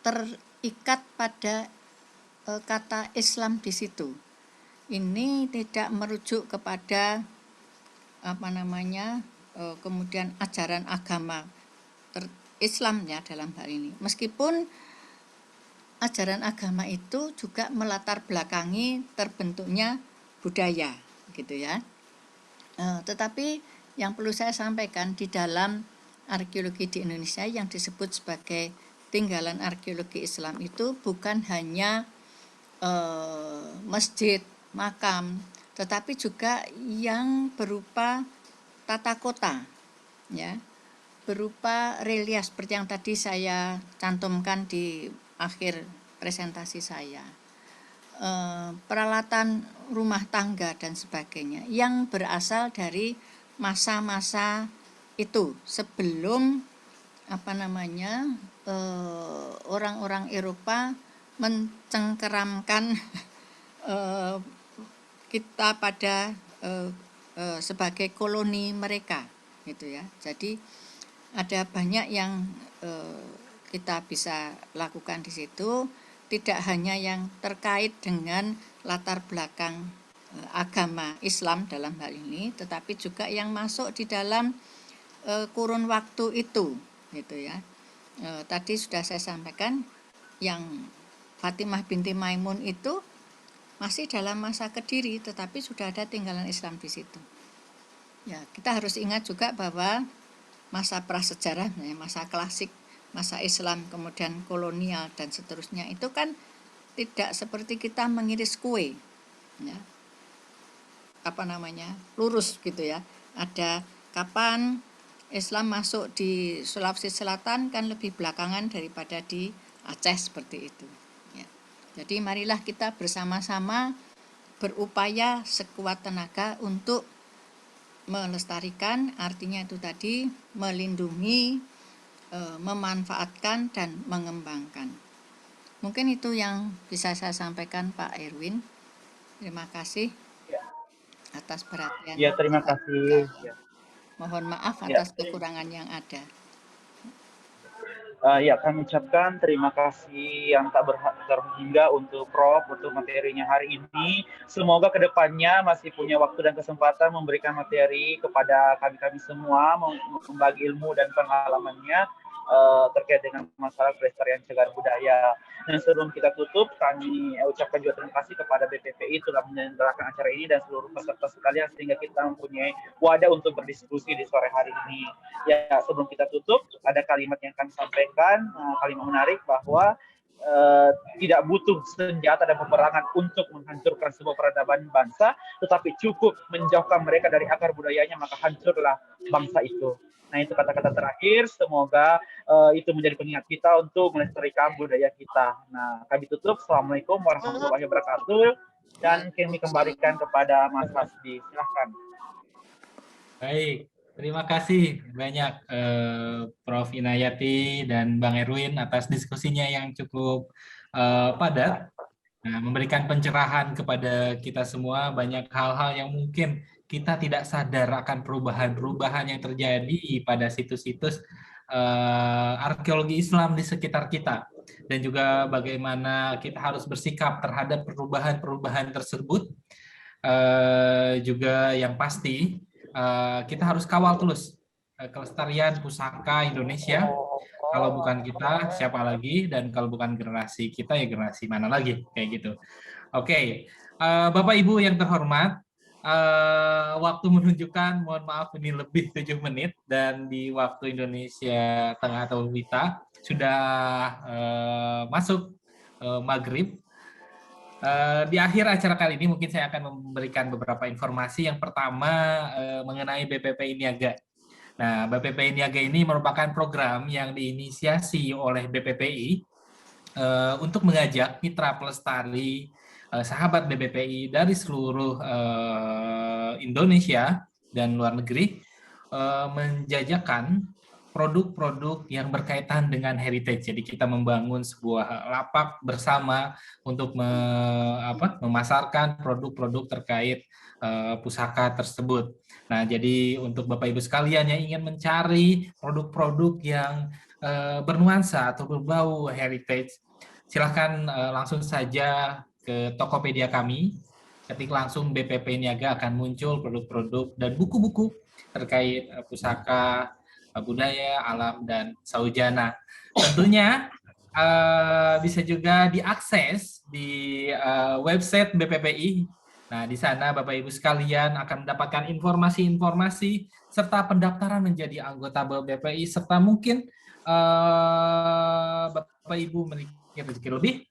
terikat pada kata Islam di situ. Ini tidak merujuk kepada kemudian ajaran agama Islam ya dalam hal ini. Meskipun ajaran agama itu juga melatar belakangi terbentuknya budaya, gitu ya. Tetapi yang perlu saya sampaikan di dalam arkeologi di Indonesia yang disebut sebagai tinggalan arkeologi Islam itu bukan hanya masjid, makam, tetapi juga yang berupa tata kota, ya, berupa relief seperti yang tadi saya cantumkan di akhir presentasi saya, peralatan rumah tangga dan sebagainya yang berasal dari masa-masa itu sebelum orang-orang Eropa mencengkeramkan kita pada sebagai koloni mereka, gitu ya. Jadi ada banyak yang kita bisa lakukan di situ, tidak hanya yang terkait dengan latar belakang agama Islam dalam hal ini, tetapi juga yang masuk di dalam kurun waktu itu, gitu ya. Tadi sudah saya sampaikan yang Fatimah binti Maimun itu masih dalam masa Kediri, tetapi sudah ada tinggalan Islam di situ. Ya, kita harus ingat juga bahwa masa prasejarah, masa klasik, masa Islam, kemudian kolonial dan seterusnya itu kan tidak seperti kita mengiris kue, ya, lurus gitu ya. Ada kapan Islam masuk di Sulawesi Selatan kan lebih belakangan daripada di Aceh seperti itu. Jadi marilah kita bersama-sama berupaya sekuat tenaga untuk melestarikan, artinya itu tadi melindungi, memanfaatkan dan mengembangkan. Mungkin itu yang bisa saya sampaikan Pak Erwin. Terima kasih atas perhatian. Ya, terima kasih. Mohon maaf atas kekurangan yang ada. Kami ucapkan terima kasih yang tak terhingga untuk Prof, untuk materinya hari ini. Semoga kedepannya masih punya waktu dan kesempatan memberikan materi kepada kami semua, membagi ilmu dan pengalamannya terkait dengan masalah pelestarian cagar budaya. Dan sebelum kita tutup, kami ucapkan juga terima kasih kepada BPPI telah menyelenggarakan acara ini dan seluruh peserta sekalian sehingga kita mempunyai wadah untuk berdiskusi di sore hari ini. Ya, sebelum kita tutup, ada kalimat yang kami sampaikan, kalimat menarik bahwa tidak butuh senjata dan peperangan untuk menghancurkan sebuah peradaban bangsa, tetapi cukup menjauhkan mereka dari akar budayanya, maka hancurlah bangsa itu. Nah, itu kata-kata terakhir, semoga itu menjadi pengingat kita untuk melestarikan budaya kita. Nah, kami tutup. Assalamualaikum warahmatullahi wabarakatuh. Dan kami kembalikan kepada Mas Hasbi. Silahkan. Baik, terima kasih banyak Prof. Inayati dan Bang Erwin atas diskusinya yang cukup padat. Nah, memberikan pencerahan kepada kita semua banyak hal-hal yang mungkin kita tidak sadar akan perubahan-perubahan yang terjadi pada situs-situs arkeologi Islam di sekitar kita. Dan juga bagaimana kita harus bersikap terhadap perubahan-perubahan tersebut. Juga yang pasti, kita harus kawal terus kelestarian pusaka Indonesia. Kalau bukan kita, siapa lagi? Dan kalau bukan generasi kita, ya generasi mana lagi? Kayak gitu. Oke, Bapak Ibu yang terhormat, waktu menunjukkan, mohon maaf ini lebih 7 menit, dan di waktu Indonesia Tengah atau WITA sudah masuk maghrib. Di akhir acara kali ini mungkin saya akan memberikan beberapa informasi. Yang pertama mengenai BPPI Niaga. Nah, BPPI Niaga ini merupakan program yang diinisiasi oleh BPPI untuk mengajak mitra pelestari, sahabat BPPI dari seluruh Indonesia dan luar negeri menjajakan produk-produk yang berkaitan dengan heritage. Jadi kita membangun sebuah lapak bersama untuk memasarkan produk-produk terkait pusaka tersebut. Nah, jadi untuk Bapak Ibu sekalian yang ingin mencari produk-produk yang bernuansa atau berbau heritage, silahkan langsung saja ke Tokopedia kami. Ketik langsung BPP Niaga akan muncul produk-produk dan buku-buku terkait pusaka, budaya, alam, dan saujana. Tentunya bisa juga diakses di website BPPI. Nah, di sana Bapak Ibu sekalian akan mendapatkan informasi-informasi serta pendaftaran menjadi anggota BPPI, serta mungkin Bapak Ibu memiliki rezeki lebih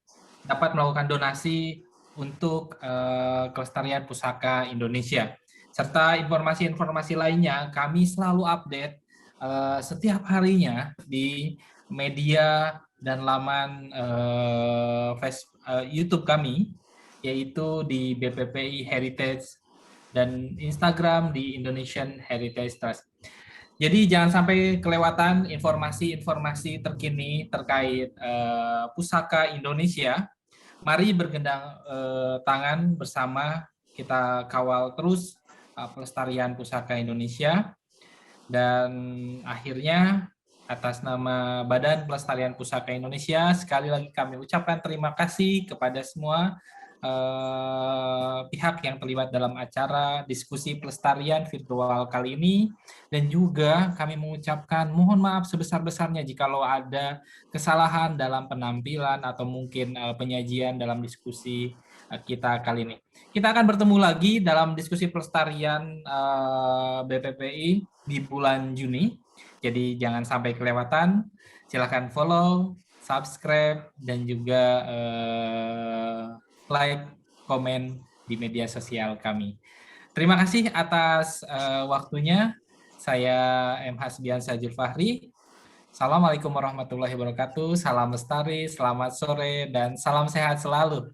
dapat melakukan donasi untuk kelestarian pusaka Indonesia. Serta informasi-informasi lainnya kami selalu update setiap harinya di media dan laman YouTube kami, yaitu di BPPI Heritage dan Instagram di Indonesian Heritage Trust. Jadi jangan sampai kelewatan informasi-informasi terkini terkait pusaka Indonesia. Mari bergandeng tangan bersama, kita kawal terus pelestarian pusaka Indonesia. Dan akhirnya atas nama Badan Pelestarian Pusaka Indonesia, sekali lagi kami ucapkan terima kasih kepada semua pihak yang terlibat dalam acara diskusi pelestarian virtual kali ini, dan juga kami mengucapkan mohon maaf sebesar-besarnya jikalau ada kesalahan dalam penampilan atau mungkin penyajian dalam diskusi kita kali ini. Kita akan bertemu lagi dalam diskusi pelestarian BPPI di bulan Juni. Jadi jangan sampai kelewatan. Silakan follow, subscribe, dan juga like, komen di media sosial kami. Terima kasih atas waktunya. Saya M. Hasbiansyah Julfahri. Assalamualaikum warahmatullahi wabarakatuh. Salam lestari, selamat sore, dan salam sehat selalu.